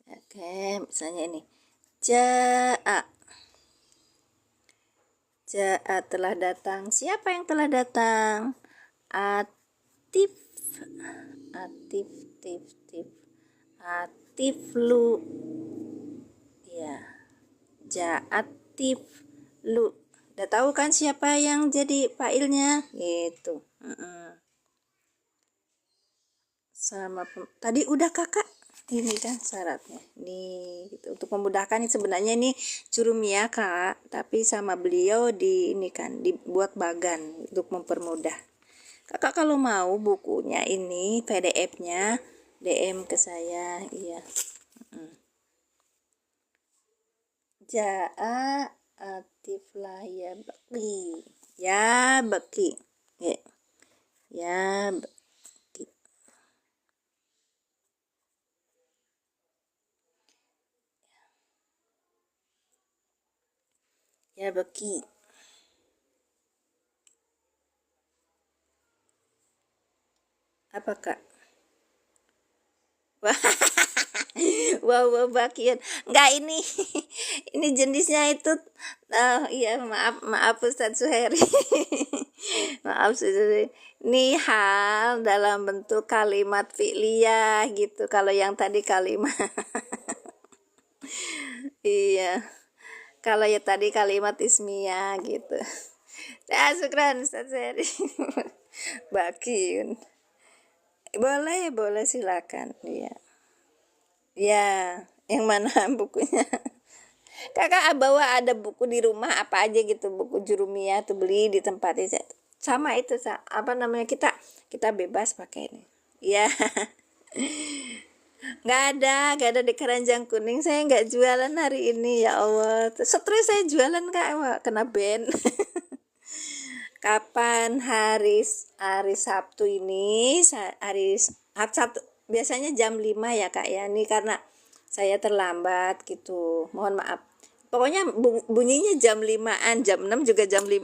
Oke, misalnya ini. Ja'a. Ja'a telah datang. Siapa yang telah datang? Atif. Atif, tif. Atiflu. Ya. Ja'atif lu. Udah tahu kan siapa yang jadi fa'ilnya? Gitu. Sama tadi udah Kakak. Ini kan syaratnya nih gitu. Untuk memudahkan ini sebenarnya ini jurumiyah Kak, tapi sama beliau di ini kan dibuat bagan untuk mempermudah. Kakak kalau mau bukunya ini PDF-nya DM ke saya. Iya. Ja'a atiflah ya baki. Ya baki. Ya baki. Ya baki. Apa Kak? Wow, bakian. Enggak, ini ini jenisnya itu iya, maaf Ustadz Suheri. Maaf Ustadz Suheri. Ini hal dalam bentuk kalimat fi'liyah gitu. Kalau yang tadi kalimat iya. Kalau ya tadi kalimat ismiyah gitu. Syukran Ustadz Suheri. Bakiun. Boleh silakan. Iya. Ya, yang mana bukunya? Kakak bawa ada buku di rumah apa aja gitu, buku jurumiyah tuh beli di tempat itu. Sama itu, apa namanya, kita bebas pakai ini. Ya. Nggak ada di keranjang kuning. Saya nggak jualan hari ini, ya Allah. Stres saya jualan Kak, kena ban. Kapan hari Sabtu ini, hari Sabtu biasanya jam 5 ya Kak ya. Ini karena saya terlambat gitu, mohon maaf. Pokoknya bunyinya jam 5-an, jam 6 juga jam 5.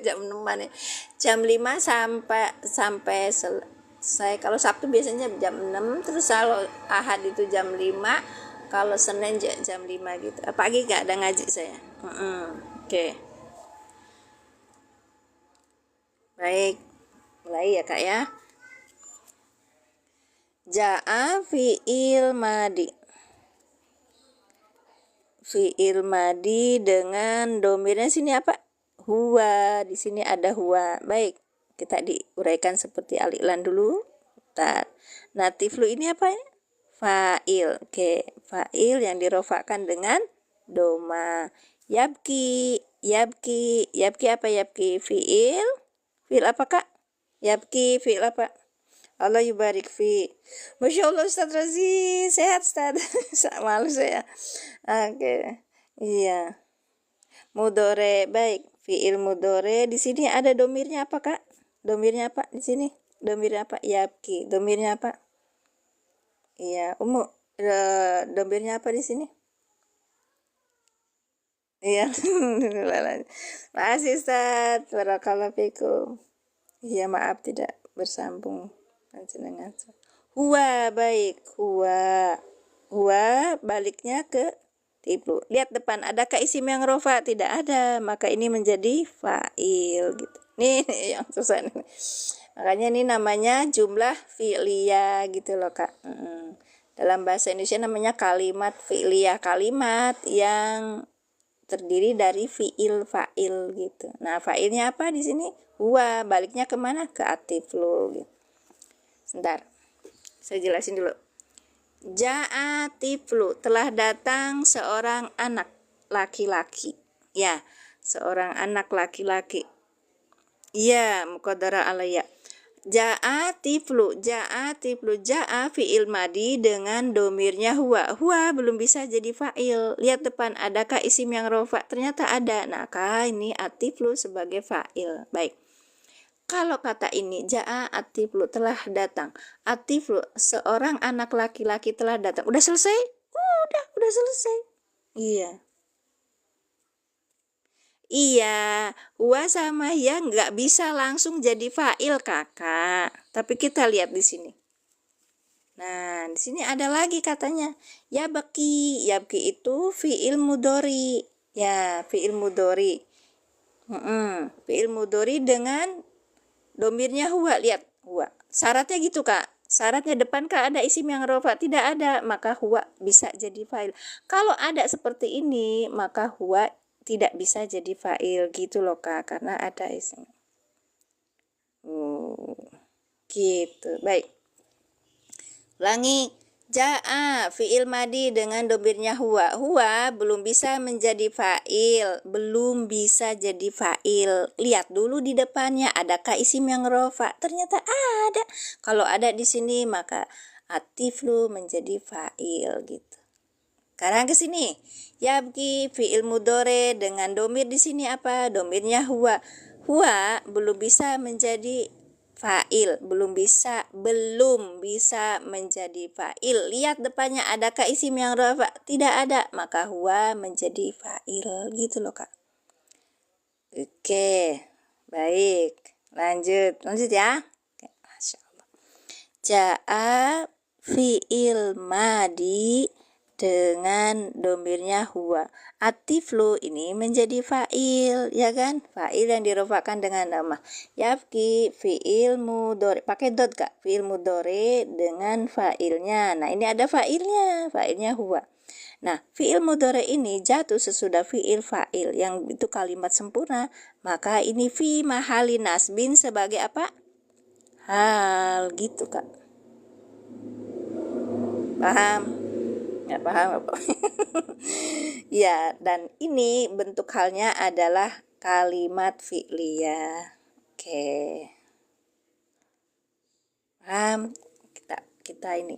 jam 6-an ya. Jam 5 sampai selesai. Kalau Sabtu biasanya jam 6, terus kalau Ahad itu jam 5, kalau Senin jam 5 gitu. Pagi gak ada ngaji saya. Oke. Baik, mulai ya Kak ya. Ja'a fi'il madi. Fi'il madi dengan domirnya sini apa? Huwa. Di sini ada huwa. Baik, kita diuraikan seperti aliklan dulu. Natiflu ini apa ya? Fa'il. Oke, fa'il yang dirofakkan dengan doma. Yabki apa yabki? Fi'il apa Kak? Yabki fi'il apa? Allah yubarik fi. Masya Allah Ustaz Razi, sehat Ustaz. Malu saya. Oke. Iya. Mudore, baik. Fiil mudore di sini ada domirnya apa, Kak? Domirnya apa di sini? Domirnya apa? Yabki. Domirnya apa? Iya, domirnya apa di sini? Iya. Makasih Ustaz. Barakallahu fikum. Iya, maaf tidak bersambung dengan huwa, baik. Huwa baliknya ke tiplu. Lihat depan, adakah isim yang rofa? Tidak ada, maka ini menjadi fa'il gitu. Nih yang susah nih. Makanya ini namanya jumlah fi'liyah gitu loh, Kak. Dalam bahasa Indonesia namanya kalimat fi'liyah, kalimat yang terdiri dari fi'il fa'il gitu. Nah, fa'ilnya apa di sini? Huwa, baliknya kemana? Ke atiflu gitu. Sebentar, saya jelasin dulu. Ja'a tiflu, telah datang seorang anak laki-laki. Ya, seorang anak laki-laki. Ya, muqaddara alayya. Ja'a tiflu, ja'a fi'il madi dengan domirnya huwa. Huwa belum bisa jadi fa'il. Lihat depan, adakah isim yang rofa? Ternyata ada. Nah, ini atiflu sebagai fa'il. Baik. Kalau kata ini, ja'a atiflu, telah datang. Atiflu, seorang anak laki-laki telah datang. Udah selesai? Udah selesai. Iya, huwa sama ya nggak bisa langsung jadi fa'il, Kakak. Tapi kita lihat di sini. Nah, di sini ada lagi katanya. Yabki itu fi'il mudori. Ya, fi'il mudori. Fi'il mudori dengan domirnya huwa, lihat huwa. Syaratnya gitu, Kak. Syaratnya depan Kak ada isim yang rofa, tidak ada, maka huwa bisa jadi fa'il. Kalau ada seperti ini, maka huwa tidak bisa jadi fa'il gitu loh, Kak, karena ada isim. Gitu. Baik. Ulangi. Ja'a fi'il madi dengan domirnya huwa. Huwa belum bisa menjadi fa'il, belum bisa jadi fa'il. Lihat dulu di depannya adakah isim yang rofa? Ternyata ada. Kalau ada di sini maka atiflu menjadi fa'il gitu. Sekarang ke sini. Yabki fi'il mudore dengan domir di sini apa? Domirnya huwa. Huwa belum bisa menjadi fa'il, belum bisa menjadi fa'il. Lihat depannya adakah isim yang rafa? Tidak ada, maka huwa menjadi fa'il gitu loh, Kak. Oke. Baik. Lanjut ya. Oke, Masya Allah. Ja'a fi'il madi dengan domirnya huwa. Atiflu ini menjadi fa'il, ya kan? Fa'il yang dirofakan dengan nama. Yabki fi'il mudore. Pakai dot, Kak. Fi'il mudore dengan fa'ilnya. Nah, ini ada fa'ilnya huwa. Nah, fi'il mudore ini jatuh sesudah fi'il fa'il yang itu kalimat sempurna, maka ini fi mahali nasbin sebagai apa? Hal gitu, Kak. Paham? Nggak paham apa? Ya, dan ini bentuk halnya adalah kalimat fi'liyah. Oke. Paham? Kita ini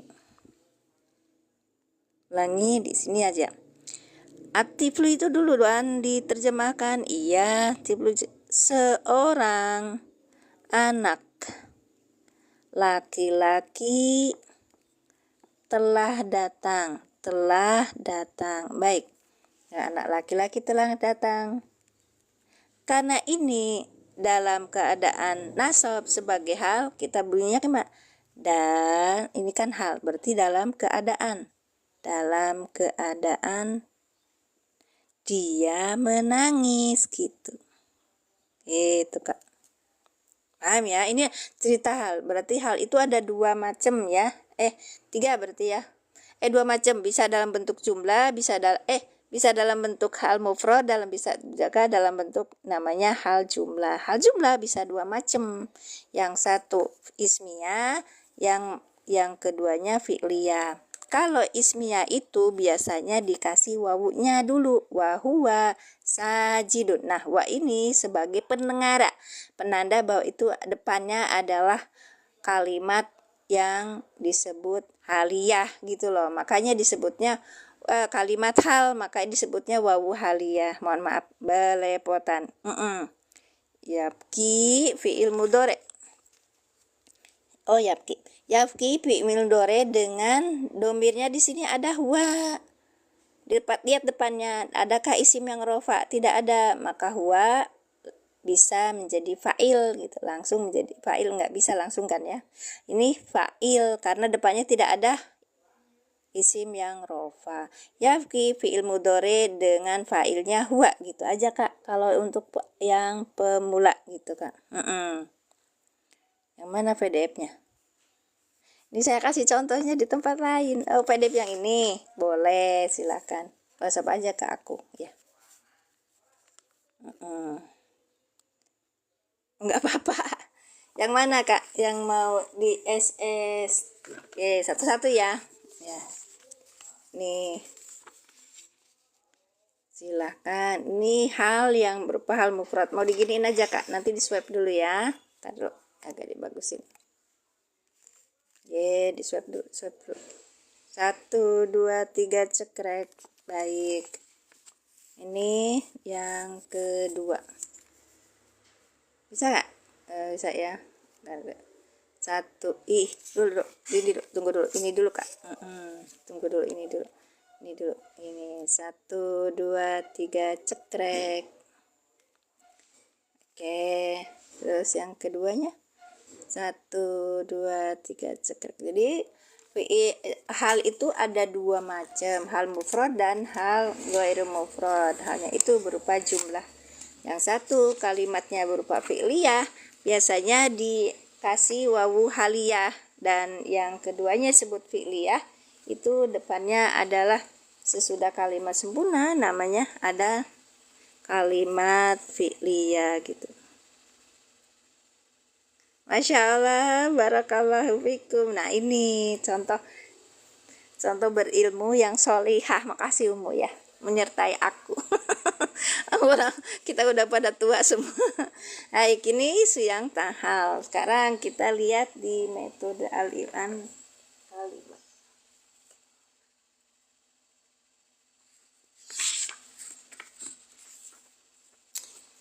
ulangi di sini aja. Atiflu itu dulu dan diterjemahkan. Iya, tiflu seorang anak laki-laki telah datang. Baik. Nah, anak laki-laki telah datang. Karena ini dalam keadaan nasab sebagai hal, kita bunyinya kemana? Dan ini kan hal, berarti dalam keadaan dia menangis gitu. Itu, Kak. Paham ya? Ini cerita hal. Berarti hal itu ada 2 macam ya. 3 berarti ya. 2 macam, bisa dalam bentuk jumlah, bisa dalam bentuk hal mufrad, bisa juga dalam bentuk namanya hal jumlah. Hal jumlah bisa 2 macam. Yang satu ismiyah, yang keduanya fi'liyah. Kalau ismiyah itu biasanya dikasih wawunya dulu, wa huwa sajidun. Nah, wa ini sebagai penengara, penanda bahwa itu depannya adalah kalimat yang disebut haliyah gitu loh. Makanya disebutnya kalimat hal, maka disebutnya wawu haliyah. Mohon maaf belepotan. Yabki fi'il mudhari. Oh, yabki. Yabki fi'il mudhari dengan domirnya di sini ada huwa. Lihat depannya, adakah isim yang rofa? Tidak ada, maka huwa bisa menjadi fa'il gitu, langsung menjadi fa'il, nggak bisa langsung kan ya. Ini fa'il karena depannya tidak ada isim yang rofa. Yafki fi'il mudhari dengan fa'ilnya huwa gitu aja Kak. Kalau untuk yang pemula gitu Kak. Yang mana PDF-nya? Ini saya kasih contohnya di tempat lain. Oh, PDF yang ini boleh, silakan WhatsApp aja ke aku ya. Enggak apa-apa. Yang mana Kak? Yang mau di SS? Oke, satu-satu ya. Ya. Nih. Silahkan. Ini hal yang berupa hal mufrad. Mau diginiin aja Kak. Nanti di swipe dulu ya. Taruh agak dibagusin. Ye, di swipe dulu. 1, 2, 3 cekrek. Baik. Ini yang kedua. Bisa nggak? Bisa ya. Satu. Dulu. Ini dulu. Tunggu dulu. Ini dulu Kak. Tunggu dulu. Ini dulu. Ini 1, 2, 3 cekrek. Oke. Terus yang keduanya 1, 2, 3 cekrek. Jadi hal itu ada dua macam, hal mufrad dan hal ghairu mufrad. Halnya itu berupa jumlah. Yang satu kalimatnya berupa fi'liyah, biasanya dikasih wawu haliyah, dan yang keduanya sebut fi'liyah, itu depannya adalah sesudah kalimat sempurna namanya ada kalimat fi'liyah gitu. Masya Allah, barakallahu fikum. Nah ini contoh berilmu yang solihah. Makasih Umu ya, menyertai aku. Orang kita udah pada tua semua. Baik, ini siang tahal. Sekarang kita lihat di metode al-i'lan kalimat.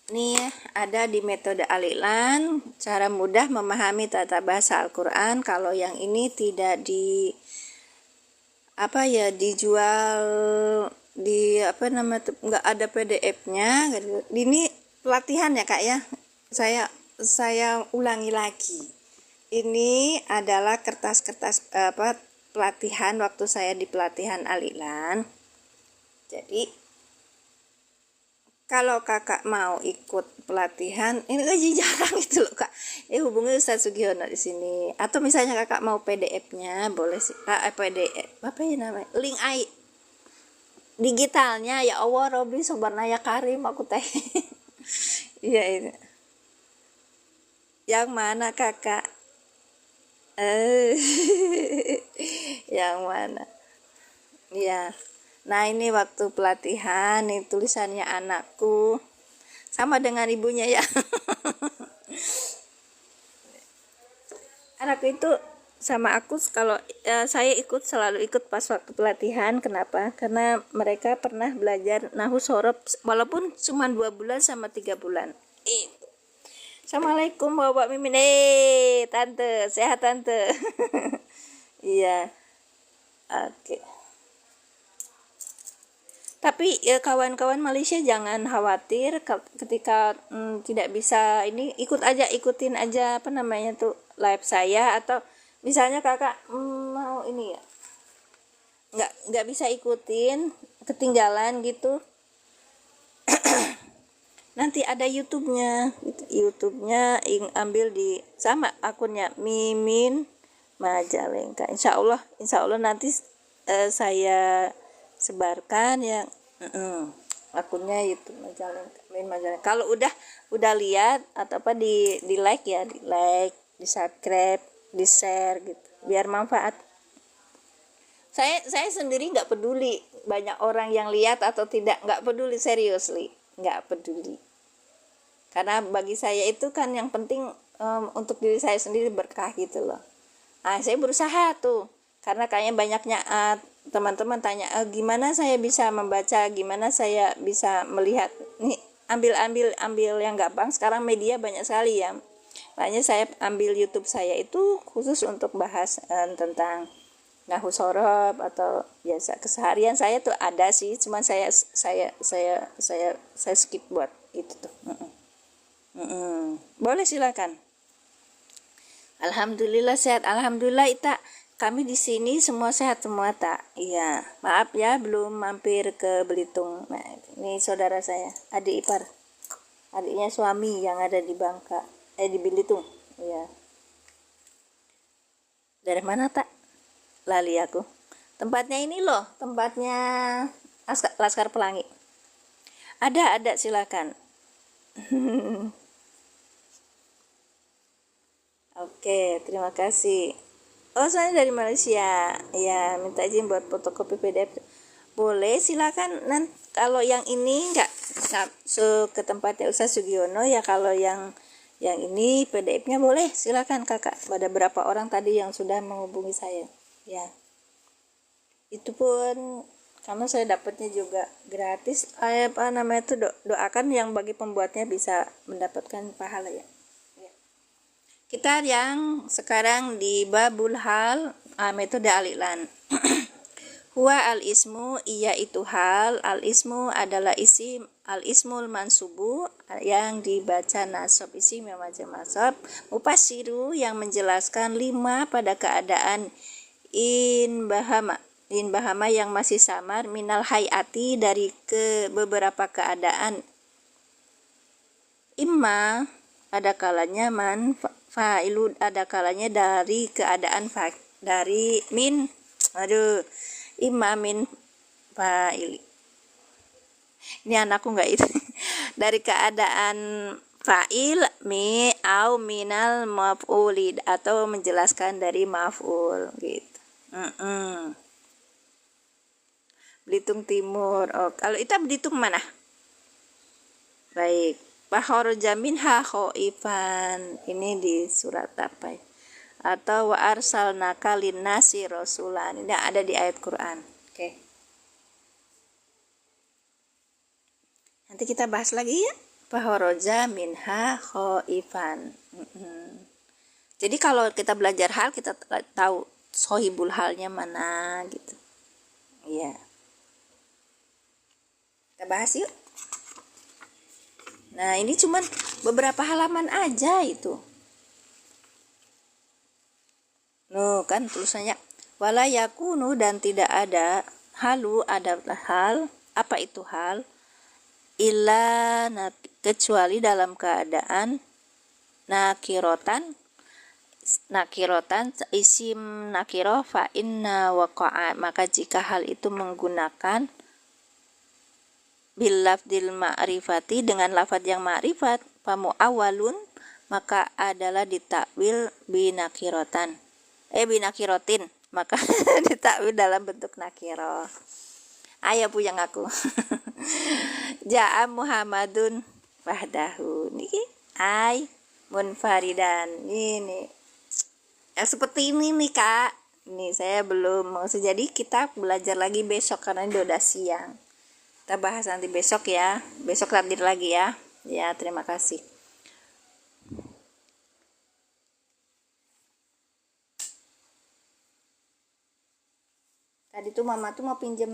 Ini ada di metode al-i'lan, cara mudah memahami tata bahasa Al-Quran. Kalau yang ini tidak dijual di nggak ada PDF-nya. Ini pelatihan ya Kak ya. Saya ulangi lagi. Ini adalah kertas-kertas pelatihan waktu saya di pelatihan al-i'lan. Jadi kalau kakak mau ikut pelatihan, ini gaji jarang itu loh Kak. Hubungi Ustaz Sugiono di sini. Atau misalnya kakak mau PDF-nya, boleh sih. PDF apa ya namanya? Link digitalnya, ya Allah Robi Sobarnaya Karim aku teh. Iya ini. Yang mana kakak? Yang mana? Iya. Nah ini waktu pelatihan, ini tulisannya anakku sama dengan ibunya ya. Anakku itu sama aku kalau saya selalu ikut pas waktu pelatihan. Kenapa? Karena mereka pernah belajar nahu sorob walaupun cuma 2 bulan sama 3 bulan. Assalamualaikum Bapak Mimin. Tante, sehat tante. Iya. Oke. Tapi ya kawan-kawan Malaysia jangan khawatir ketika tidak bisa ini, ikutin aja live saya, atau misalnya kakak mau ini ya nggak bisa ikutin, ketinggalan gitu. Nanti ada YouTube-nya ambil di sama akunnya Mimin Majalengka. Insya Allah nanti saya sebarkan yang akunnya YouTube Majalengka, Mimin Majalengka. Kalau udah lihat atau di like ya, di subscribe, di share gitu, biar manfaat. Saya sendiri nggak peduli banyak orang yang lihat atau tidak, nggak peduli, seriously nggak peduli. Karena bagi saya itu kan yang penting untuk diri saya sendiri berkah gitu loh. Saya berusaha tuh, karena kayaknya teman-teman tanya, gimana saya bisa membaca, gimana saya bisa melihat. Nih, ambil yang gampang. Sekarang media banyak sekali ya. Makanya saya ambil YouTube saya itu khusus untuk bahas tentang nahu sorob atau biasa keseharian saya tuh ada sih, cuman saya skip buat itu tuh. Boleh silakan. Alhamdulillah sehat. Alhamdulillah Ita. Kami di sini semua sehat semua tak. Iya. Maaf ya belum mampir ke Belitung. Nah, ini saudara saya, adik ipar. Adiknya suami yang ada di Bangka. Di Belitung. Iya. Dari mana tak? Lali aku. Tempatnya ini loh, tempatnya Laskar Pelangi. Ada silakan. Oke, terima kasih. Oh, saya dari Malaysia. Ya, minta izin buat fotokopi PDF. Boleh, silakan. Nanti kalau yang ini enggak ke tempatnya Ustaz Sugiono ya, kalau yang ini PDF-nya boleh, silakan Kakak. Ada berapa orang tadi yang sudah menghubungi saya. Ya. Itu pun karena saya dapatnya juga gratis. Apa namanya itu, doakan yang bagi pembuatnya bisa mendapatkan pahala ya. Kita yang sekarang di babul hal, metode al-i'lan. Huwa al-ismu, iya itu hal. Al-ismu adalah isim, al-ismul mansubu yang dibaca nasab, isim yang baca nasab. Mufassiru yang menjelaskan 5 pada keadaan in bahama yang masih samar, minal hayati dari ke beberapa keadaan. Imma ada kalanya fa'ilu, ada kalanya dari keadaan dari imma min fa'ili. Ini anakku enggak itu. Dari keadaan fa'il au minal maf'uli, atau menjelaskan dari maf'ul gitu. Belitung Timur. Oh, kalau itu Belitung mana? Baik. Fakharaja minha khaifan. Ini di surat apa ya? Atau wa arsalnaka linnasi rasulan. Ini ada di ayat Quran. Oke. Nanti kita bahas lagi ya. Fakharaja minha khaifan. Jadi kalau kita belajar hal, kita tahu sohibul halnya mana gitu. Iya. Kita bahas yuk. Nah, ini cuman beberapa halaman aja itu. Kan tulisannya wala yakunu, dan tidak ada, halu adalah hal, apa itu hal? Illa kecuali dalam keadaan nakirotan isim nakiro fa inna waqa'a, maka jika hal itu menggunakan bil lafdil ma'rifati, dengan lafaz yang ma'rifat, famu awalun, maka adalah ditakwil binakirotin, maka ditakwil dalam bentuk nakiro. Ayo puyang aku. Ja'a Muhammadun wahdahu, niki ay munfaridan. Ini seperti ini nih Kak. Ini saya belum mau, jadi kita belajar lagi besok karena ini udah siang. Kita bahas nanti besok ya. Besok takdir lagi ya. Ya, terima kasih. Tadi tuh mama tuh mau pinjem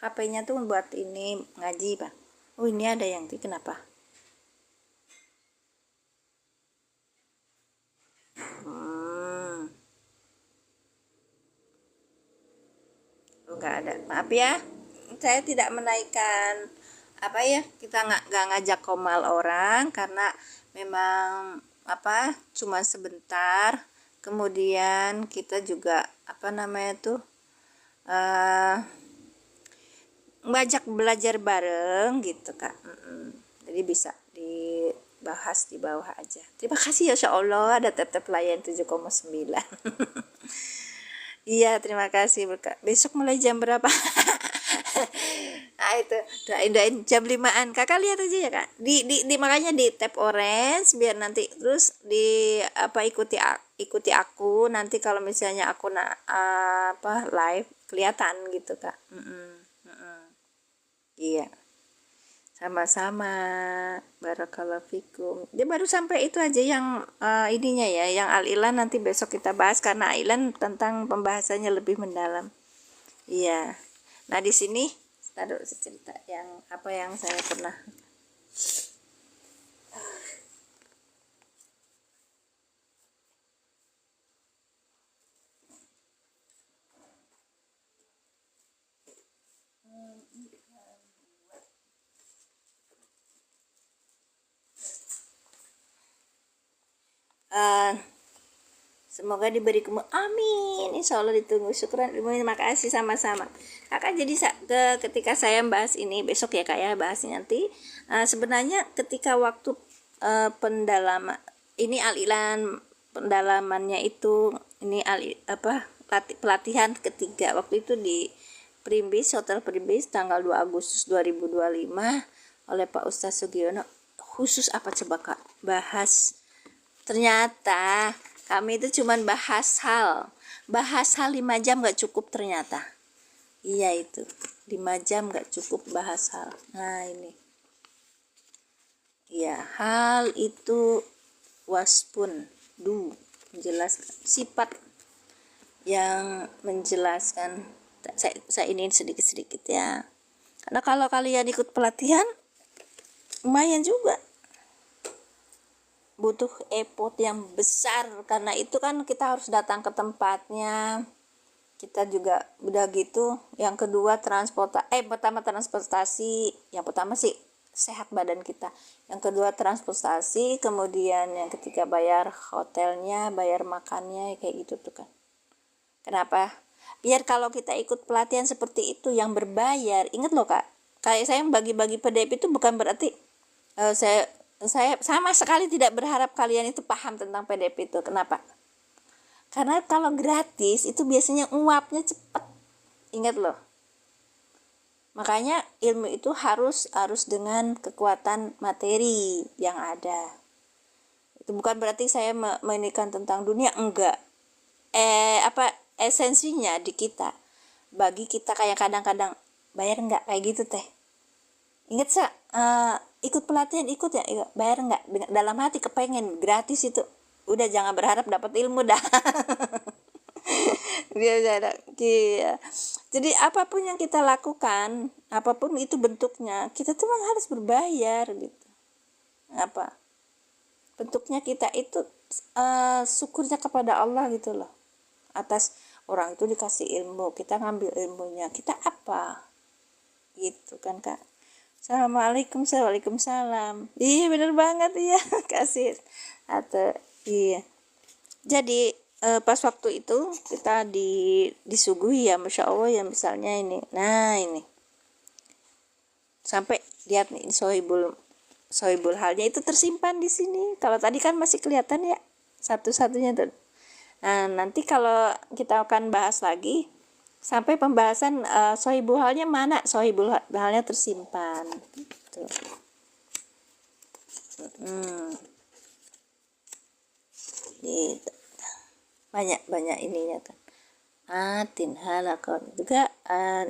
HP-nya tuh buat ini ngaji, Pak. Oh, ini ada yang kenapa? Oh, nggak ada. Maaf ya. Saya tidak menaikkan kita nggak ngajak komal orang karena memang cuma sebentar, kemudian kita juga ngajak belajar bareng gitu Kak. Jadi bisa dibahas di bawah aja. Terima kasih ya, Insya Allah ada tap-tap layan 7,9. Iya, terima kasih besok mulai jam berapa? Nah itu doain jam 5-an. Kakak lihat aja ya Kak, di makanya di tap orange biar nanti terus ikuti aku nanti kalau misalnya aku live kelihatan gitu Kak. Iya, sama-sama. Barakallahu fikum. Dia baru sampai itu aja yang ininya ya, yang al-ilan nanti besok kita bahas karena al-ilan tentang pembahasannya lebih mendalam. Iya. Nah, di sini taruh cerita yang apa yang saya pernah uh, semoga diberi amin, insya Allah ditunggu. Syukran, terima kasih sama-sama Kakak. Jadi ketika saya bahas ini besok ya Kak ya, bahasnya nanti sebenarnya ketika waktu pendalaman ini al-ilan, pendalamannya itu ini pelatihan ketiga waktu itu di Primbis, Hotel Primbis tanggal 2 Agustus 2025 oleh Pak Ustadz Sugiono. Khusus apa coba Kak? Bahas, ternyata kami itu cuman bahas hal 5 jam gak cukup ternyata. Iya, itu 5 jam gak cukup bahas hal. Nah ini ya, hal itu waspun menjelaskan sifat yang menjelaskan. Saya ini sedikit-sedikit ya, karena kalau kalian ikut pelatihan lumayan juga, butuh effort yang besar, karena itu kan kita harus datang ke tempatnya. Kita juga udah gitu. Yang kedua pertama transportasi. Yang pertama sih sehat badan kita, yang kedua transportasi, kemudian yang ketiga bayar hotelnya, bayar makannya, kayak gitu tuh kan. Kenapa? Biar kalau kita ikut pelatihan seperti itu yang berbayar, ingat loh Kak, kayak saya bagi-bagi PDF itu bukan berarti saya sama sekali tidak berharap kalian itu paham tentang PDF itu. Kenapa? Karena kalau gratis itu biasanya uapnya cepat. Ingat loh. Makanya ilmu itu harus dengan kekuatan materi yang ada. Itu bukan berarti saya menikah tentang dunia, enggak. Esensinya di kita. Bagi kita kayak kadang-kadang bayar enggak kayak gitu teh. Ingat ikut pelatihan ikut ya, bayar enggak? Dalam hati kepengen gratis itu. Udah jangan berharap dapat ilmu dah. Biasa ya. Jadi apapun yang kita lakukan, apapun itu bentuknya, kita tuh harus berbayar gitu. Apa? Bentuknya kita itu syukurnya kepada Allah gitu loh. Atas orang itu dikasih ilmu, kita ngambil ilmunya, kita apa? Gitu kan Kak. Assalamualaikum, waalaikumsalam. Iya bener banget iya, kasih atau iya. Jadi pas waktu itu kita disuguhi ya, masya Allah ya, misalnya ini. Nah ini sampai lihat nih sohibul halnya itu tersimpan di sini. Kalau tadi kan masih kelihatan ya satu-satunya tuh. Nah nanti kalau kita akan bahas lagi sampai pembahasan sohibul halnya mana, sohibul halnya tersimpan tuh. Gitu. Banyak ininya kan. Atin halakon juga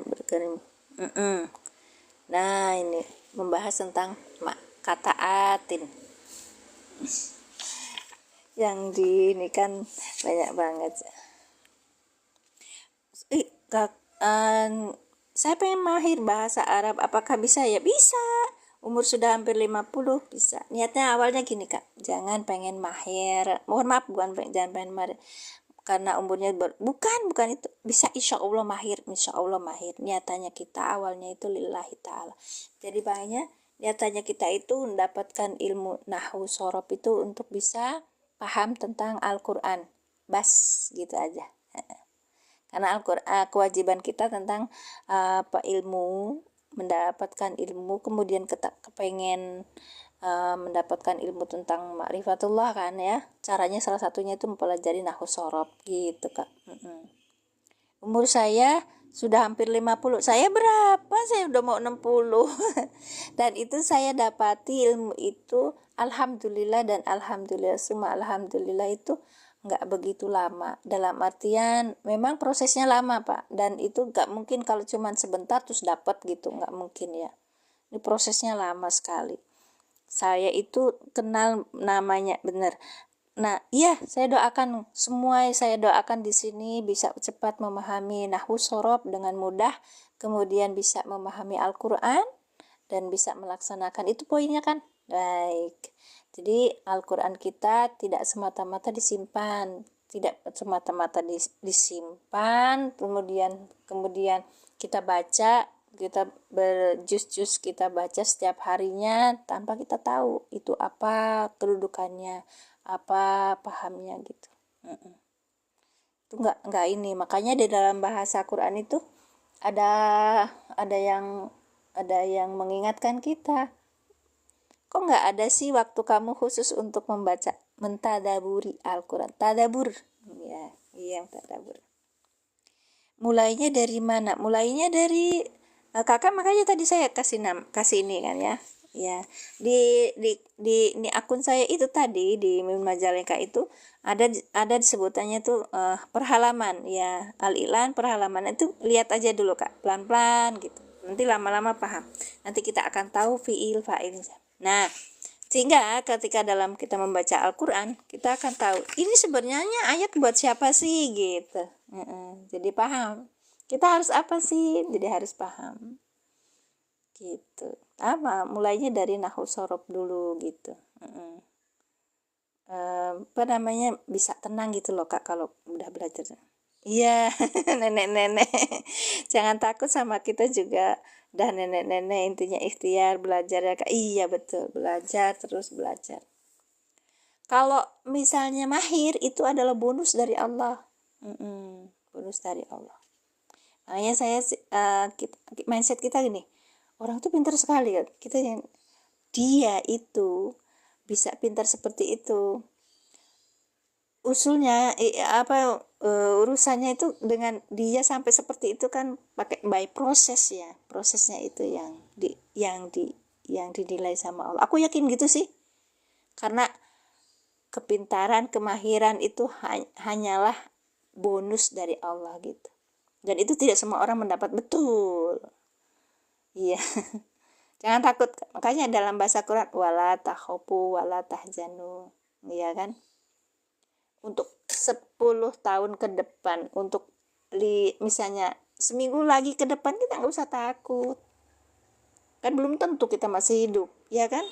berkerim. Nah ini membahas tentang kata atin. Yang di ini kan banyak banget. Saya pengen mahir bahasa Arab, apakah bisa ya? Bisa. Umur sudah hampir 50 bisa. Niatnya awalnya gini Kak, jangan pengen mahir. Mohon maaf, jangan pengen mahir. Karena umurnya bukan itu. Bisa insya Allah mahir. Niatannya kita awalnya itu lillahi ta'ala. Jadi banyak niatannya kita itu mendapatkan ilmu nahwu sorob itu untuk bisa paham tentang Al-Quran. Bas gitu aja. Karena Al-Quran kewajiban kita tentang ilmu, mendapatkan ilmu, kemudian kita kepengen mendapatkan ilmu tentang ma'rifatullah kan ya. Caranya salah satunya itu mempelajari nahwu sorob gitu Kak. Umur saya sudah hampir 50. Saya berapa? Saya udah mau 60. Dan itu saya dapati ilmu itu alhamdulillah dan alhamdulillah semua alhamdulillah itu nggak begitu lama. Dalam artian memang prosesnya lama Pak, dan itu nggak mungkin kalau cuman sebentar terus dapat gitu, nggak mungkin ya. Ini prosesnya lama sekali. Saya itu kenal namanya benar. Nah, iya, saya doakan semua, saya doakan di sini bisa cepat memahami nahwu shorof dengan mudah, kemudian bisa memahami Al-Qur'an dan bisa melaksanakan. Itu poinnya kan? Baik. Jadi Al-Qur'an kita tidak semata-mata disimpan, tidak semata-mata disimpan, kemudian kita baca, kita berjus-jus, kita baca setiap harinya tanpa kita tahu itu apa kedudukannya, apa pahamnya gitu. Itu enggak ini. Makanya di dalam bahasa Quran itu ada ada yang mengingatkan kita. Kok enggak ada sih waktu kamu khusus untuk membaca, mentadaburi Al-Quran? Tadabur. Ya, iya tadabur. Mulainya dari mana? Mulainya dari kakak, makanya tadi saya kasih ini kan ya. Ya, di akun saya itu tadi di Majalengka itu ada disebutannya tuh perhalaman ya, al-ilan perhalaman itu lihat aja dulu Kak, pelan-pelan gitu. Nanti lama-lama paham. Nanti kita akan tahu fiil fa'il. Nah, sehingga ketika dalam kita membaca Al-Qur'an, kita akan tahu ini sebenarnya ayat buat siapa sih gitu. Jadi paham. Kita harus apa sih? Jadi harus paham. Gitu. Mulainya dari nahwu shorof dulu gitu. Bisa tenang gitu loh Kak kalau udah belajar. Iya, nenek-nenek. Jangan takut, sama kita juga dah nenek-nenek, intinya ikhtiar belajar ya Kak. Iya betul, belajar terus belajar. Kalau misalnya mahir itu adalah bonus dari Allah. Bonus dari Allah. Makanya mindset kita gini, orang tuh pintar sekali kan. Dia itu bisa pintar seperti itu. Usulnya urusannya itu dengan dia sampai seperti itu kan pakai by proses ya. Prosesnya itu yang dinilai sama Allah. Aku yakin gitu sih. Karena kepintaran, kemahiran itu hanyalah bonus dari Allah gitu. Dan itu tidak semua orang mendapat, betul. Iya. Jangan takut. Makanya dalam bahasa Quran wala takhafu wala tahzanu. Iya kan? Untuk 10 tahun ke depan, untuk misalnya seminggu lagi ke depan, kita nggak usah takut. Kan belum tentu kita masih hidup, ya kan?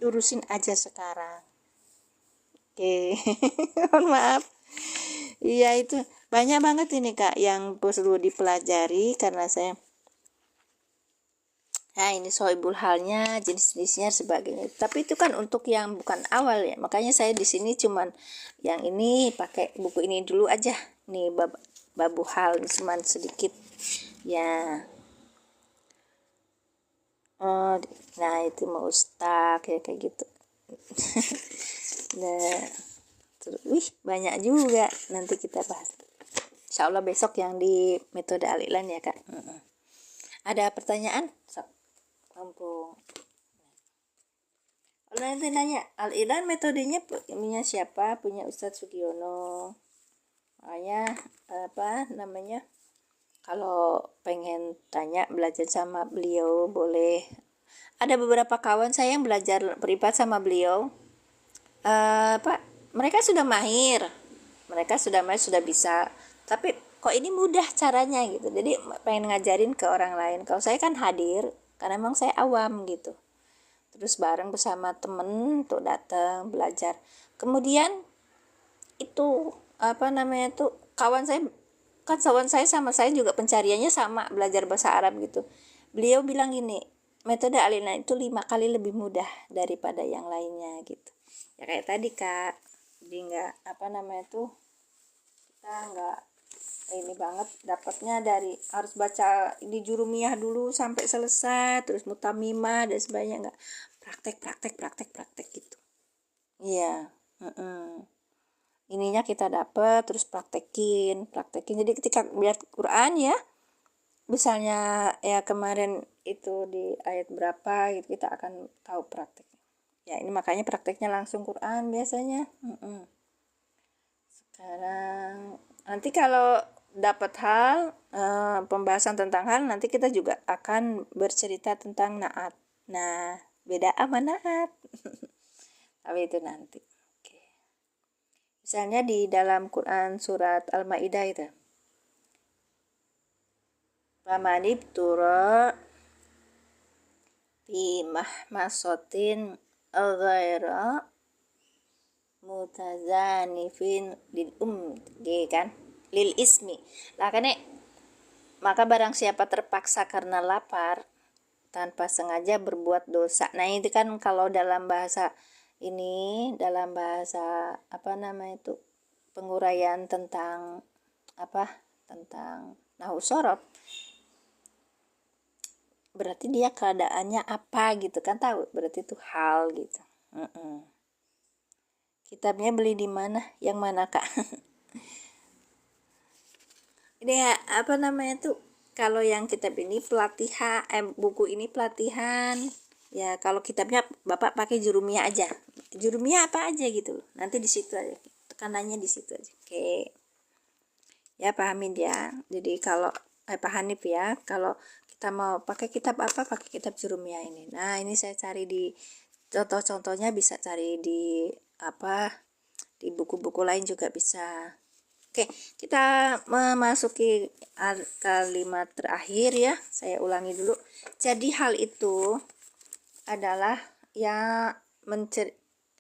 Urusin aja sekarang. Oke. Mohon maaf. Iya, itu banyak banget ini Kak yang perlu dipelajari karena saya. Nah, ini sohibul halnya, jenis-jenisnya sebagainya. Tapi itu kan untuk yang bukan awal ya. Makanya saya di sini cuman yang ini pakai buku ini dulu aja. Nih babu hal cuman sedikit. Ya. Oh, nah itu mau ustak ya kayak gitu. Nah, banyak juga nanti kita bahas. Insya Allah besok yang di metode al-ilan ya Kak. Ada pertanyaan? Kampung. Nanti nanya, al-ilan metodenya punya siapa? Punya Ustadz Sugiono. Makanya kalau pengen tanya belajar sama beliau boleh. Ada beberapa kawan saya yang belajar privat sama beliau. Mereka sudah mahir. Sudah bisa. Tapi kok ini mudah caranya gitu. Jadi pengen ngajarin ke orang lain. Kalau saya kan hadir karena memang saya awam gitu. Terus bareng bersama temen tuh datang belajar. Kemudian itu kawan saya sama saya juga pencariannya sama, belajar bahasa Arab gitu. Beliau bilang gini, metode al-ilan itu 5 kali lebih mudah daripada yang lainnya gitu. Ya kayak tadi Kak, jadi kita nggak ini banget dapatnya dari harus baca di jurumiyah dulu sampai selesai, terus mutamimah dan sebagainya, nggak, praktek gitu. Iya. Ininya kita dapat terus praktekin. Jadi ketika lihat Quran ya, misalnya ya kemarin itu di ayat berapa gitu, kita akan tahu prakteknya. Ya ini makanya prakteknya langsung Quran biasanya. Nanti kalau dapat hal, pembahasan tentang hal, nanti kita juga akan bercerita tentang naat. Nah, beda sama naat. Tapi itu nanti. Oke. Misalnya di dalam Quran surat Al-Maidah itu. Famanib tura fi mahmasotin ghaira mutazanifin kan lil ismi lah kan maka barang siapa terpaksa karena lapar tanpa sengaja berbuat dosa. Nah itu kan kalau dalam bahasa apa namanya itu penguraian tentang nahwu shorof, berarti dia keadaannya apa gitu kan, tahu berarti itu hal gitu. Kitabnya beli di mana, yang mana kak? Ini ya, apa namanya tuh, kalau yang kitab ini pelatihan, buku ini pelatihan ya. Kalau kitabnya bapak pakai jurumiyah aja, jurumiyah apa aja gitu loh, nanti di situ aja tekanannya, di situ aja. Oke ya, pahamin ya. Jadi kalau Pak Hanif ya, kalau kita mau pakai kitab apa, pakai kitab jurumiyah ini. Nah ini saya cari di contoh-contohnya, bisa cari di di buku-buku lain juga bisa. Oke, kita memasuki kalimat terakhir ya. Saya ulangi dulu. Jadi hal itu adalah yang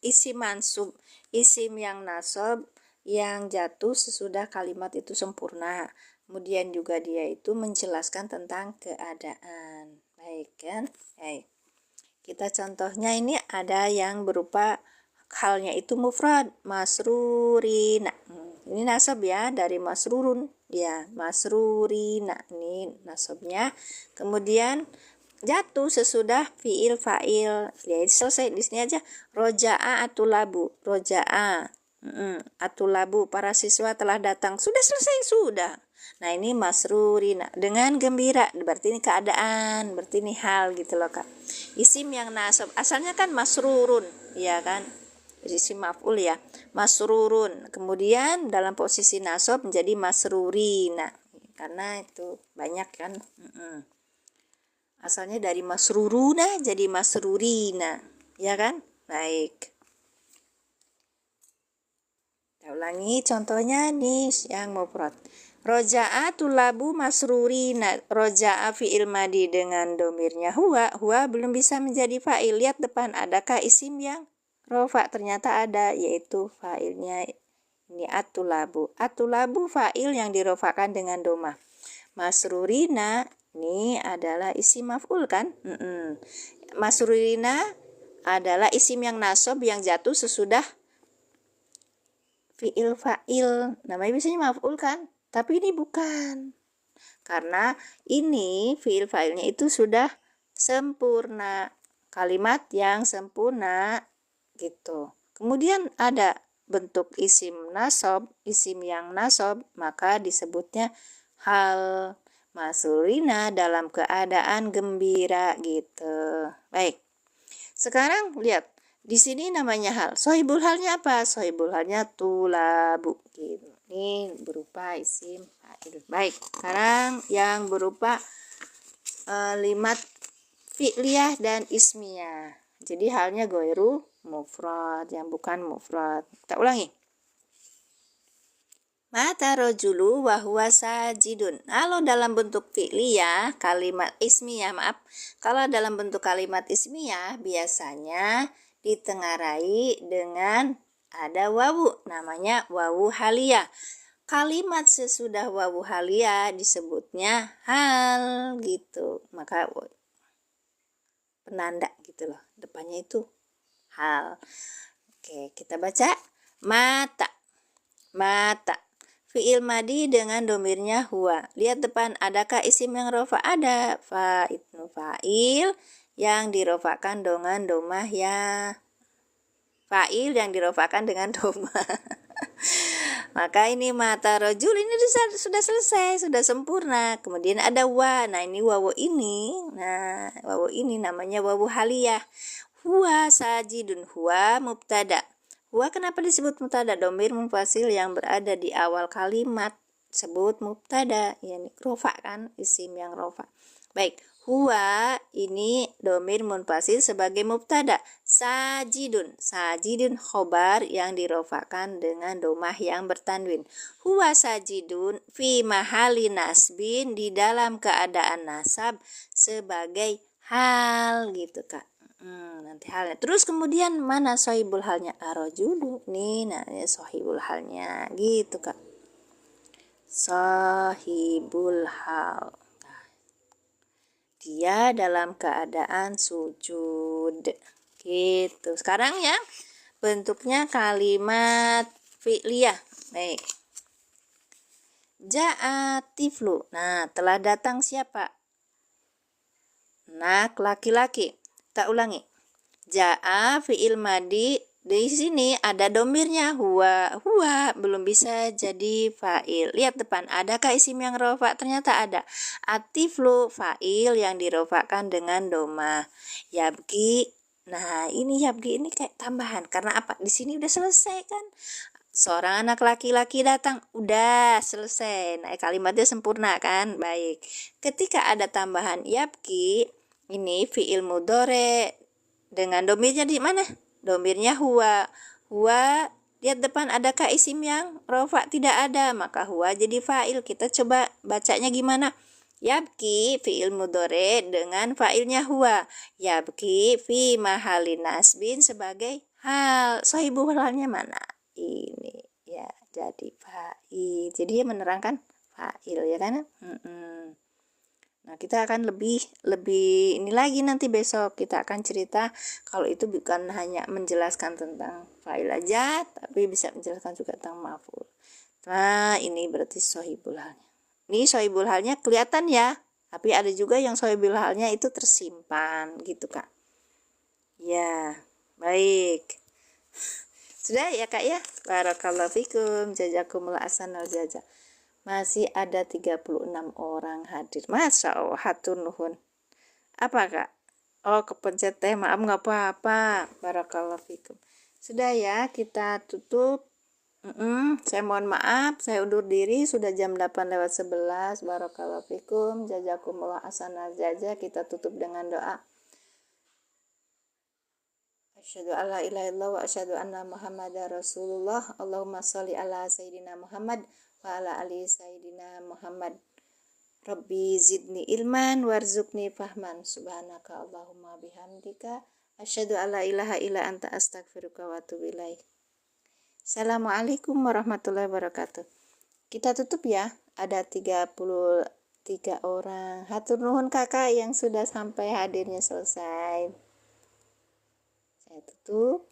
isim mansub, isim yang nasab yang jatuh sesudah kalimat itu sempurna. Kemudian juga dia itu menjelaskan tentang keadaan. Baik kan? Baik. Kita contohnya ini ada yang berupa halnya itu mufrad, masrurina. Ini nasab ya, dari masrurun ya, masrurina ini nasabnya. Kemudian jatuh sesudah fiil fa'il. Ya selesai di sini aja. Roja'a atulabu, roja'a atulabu, para siswa telah datang. Sudah selesai, sudah. Nah ini masrurina, dengan gembira, berarti ini keadaan, berarti ini hal gitu loh kak. Isim yang nasab asalnya kan masrurun ya kan, isim maf'ul ya, masrurun, kemudian dalam posisi nasab menjadi masrurina karena itu banyak kan. Asalnya dari masruruna jadi masrurina ya kan. Baik, kita ulangi contohnya nih yang mufrad. Roja'a tulabu masrurina, roja'a fi'il madi dengan domirnya huwa belum bisa menjadi fa'il. Lihat depan, adakah isim yang rofa? Ternyata ada, yaitu fa'ilnya ini atulabu. Atulabu fa'il yang dirofakan dengan domah. Masrurina ini adalah isim maf'ul kan. Masrurina adalah isim yang nasab yang jatuh sesudah fi'il fa'il, namanya biasanya maf'ul kan. Tapi ini bukan, karena ini fi'il fa'ilnya itu sudah sempurna, kalimat yang sempurna gitu. Kemudian ada bentuk isim nasab, isim yang nasab, maka disebutnya hal, masrurina dalam keadaan gembira gitu. Baik, sekarang lihat di sini namanya hal. Sohibul halnya apa? Sohibul halnya tulabu gitu. Ini berupa isim fa'il. Baik, sekarang yang berupa limat fi'liyah dan ismiyah. Jadi halnya goiru mufrad, yang bukan mufrad. Kita ulangi. Mata rojulu wahuwa sajidun. Kalau dalam bentuk fi'liyah, kalimat ismiyah, kalau dalam bentuk kalimat ismiyah biasanya ditengarai dengan ada wawu, namanya wawu haliyah. Kalimat sesudah wawu haliyah disebutnya hal gitu. Maka penanda gitu loh, depannya itu hal. Oke, kita baca. Mata, mata, fi'il madi dengan domirnya huwa. Lihat depan, adakah isim yang rofa? Ada, fa'il yang dirofakan dengan domah ya, fa'il yang dirofakan dengan domah. Maka ini mata rojul ini sudah selesai, sudah sempurna. Kemudian ada wa. Nah ini wawu ini. Nah wawu ini namanya wawu haliyah. Huwa sajidun, huwa mubtada. Huwa kenapa disebut mubtada? Domir munfasil yang berada di awal kalimat sebut mubtada, yani rofa kan, isim yang rofa. Baik, huwa ini domir munfasil sebagai mubtada. Sajidun khobar yang dirofakan dengan domah yang bertanwin. Huwa sajidun fi mahali nasbin, di dalam keadaan nasab sebagai hal gitu Kak. Nanti halnya. Terus kemudian mana sohibul halnya? Arojulu nih, nah ini sohibul halnya gitu Kak. Sohibul hal. Dia dalam keadaan sujud gitu. Sekarang ya bentuknya kalimat fi'liyah. Baik. Ja'a tiflu. Nah, telah datang siapa? Anak laki-laki. Kita ulangi. Ja'a fi'il madi, di sini ada domirnya huwa belum bisa jadi fa'il. Lihat depan, adakah isim yang rofa? Ternyata ada. Atiflu fa'il yang dirofakkan dengan doma. Yabki, nah ini yabki ini kayak tambahan karena apa? Di sini udah selesai kan? Seorang anak laki-laki datang, udah selesai. Nah, kalimatnya sempurna kan? Baik. Ketika ada tambahan yabki, ini fi'il mudhore dengan domirnya di mana? Domirnya huwa. Huwa, lihat depan adakah isim yang rofa? Tidak ada, maka huwa jadi fa'il. Kita coba bacanya gimana? Yabki fi'il mudhore dengan fa'ilnya huwa. Yabki fi mahali nasbin sebagai hal. Sohibu halnya mana? Ini ya jadi fa'il. Jadi dia menerangkan fa'il ya kan? Nah, kita akan lebih ini lagi nanti besok kita akan cerita kalau itu bukan hanya menjelaskan tentang fa'il aja, tapi bisa menjelaskan juga tentang maf'ul. Nah, ini berarti sohibul halnya. Ini sohibul halnya kelihatan ya, tapi ada juga yang sohibul halnya itu tersimpan gitu Kak. Ya, baik. Sudah ya Kak ya. Barakallahu fikum, jazakumullah ahsanal jazaa. Masih ada 36 orang hadir. Masya Allah, hatur nuhun. Apa Kak? Oh, kepencet teh, maaf nggak apa-apa. Barakallahu fikum. Sudah ya, kita tutup. Saya mohon maaf, saya undur diri. Sudah jam 8:11. Barakallahu fikum, jazakumullah ahsanal jazaa. Kita tutup dengan doa. Asyhadu alla ilaha illallah wa asyhadu anna Muhammadar Rasulullah. Allahumma sholli ala sayyidina Muhammad wa ala ali sayyidina Muhammad. Rabbi zidni ilman warzuqni fahman. Subhanaka Allahumma bihamdika asyhadu alla ilaha illa anta astaghfiruka wa atubu ilaik. Assalamualaikum warahmatullahi wabarakatuh. Kita tutup ya. Ada 33 orang. Hatur nuhun Kakak yang sudah sampai hadirnya selesai. Saya tutup.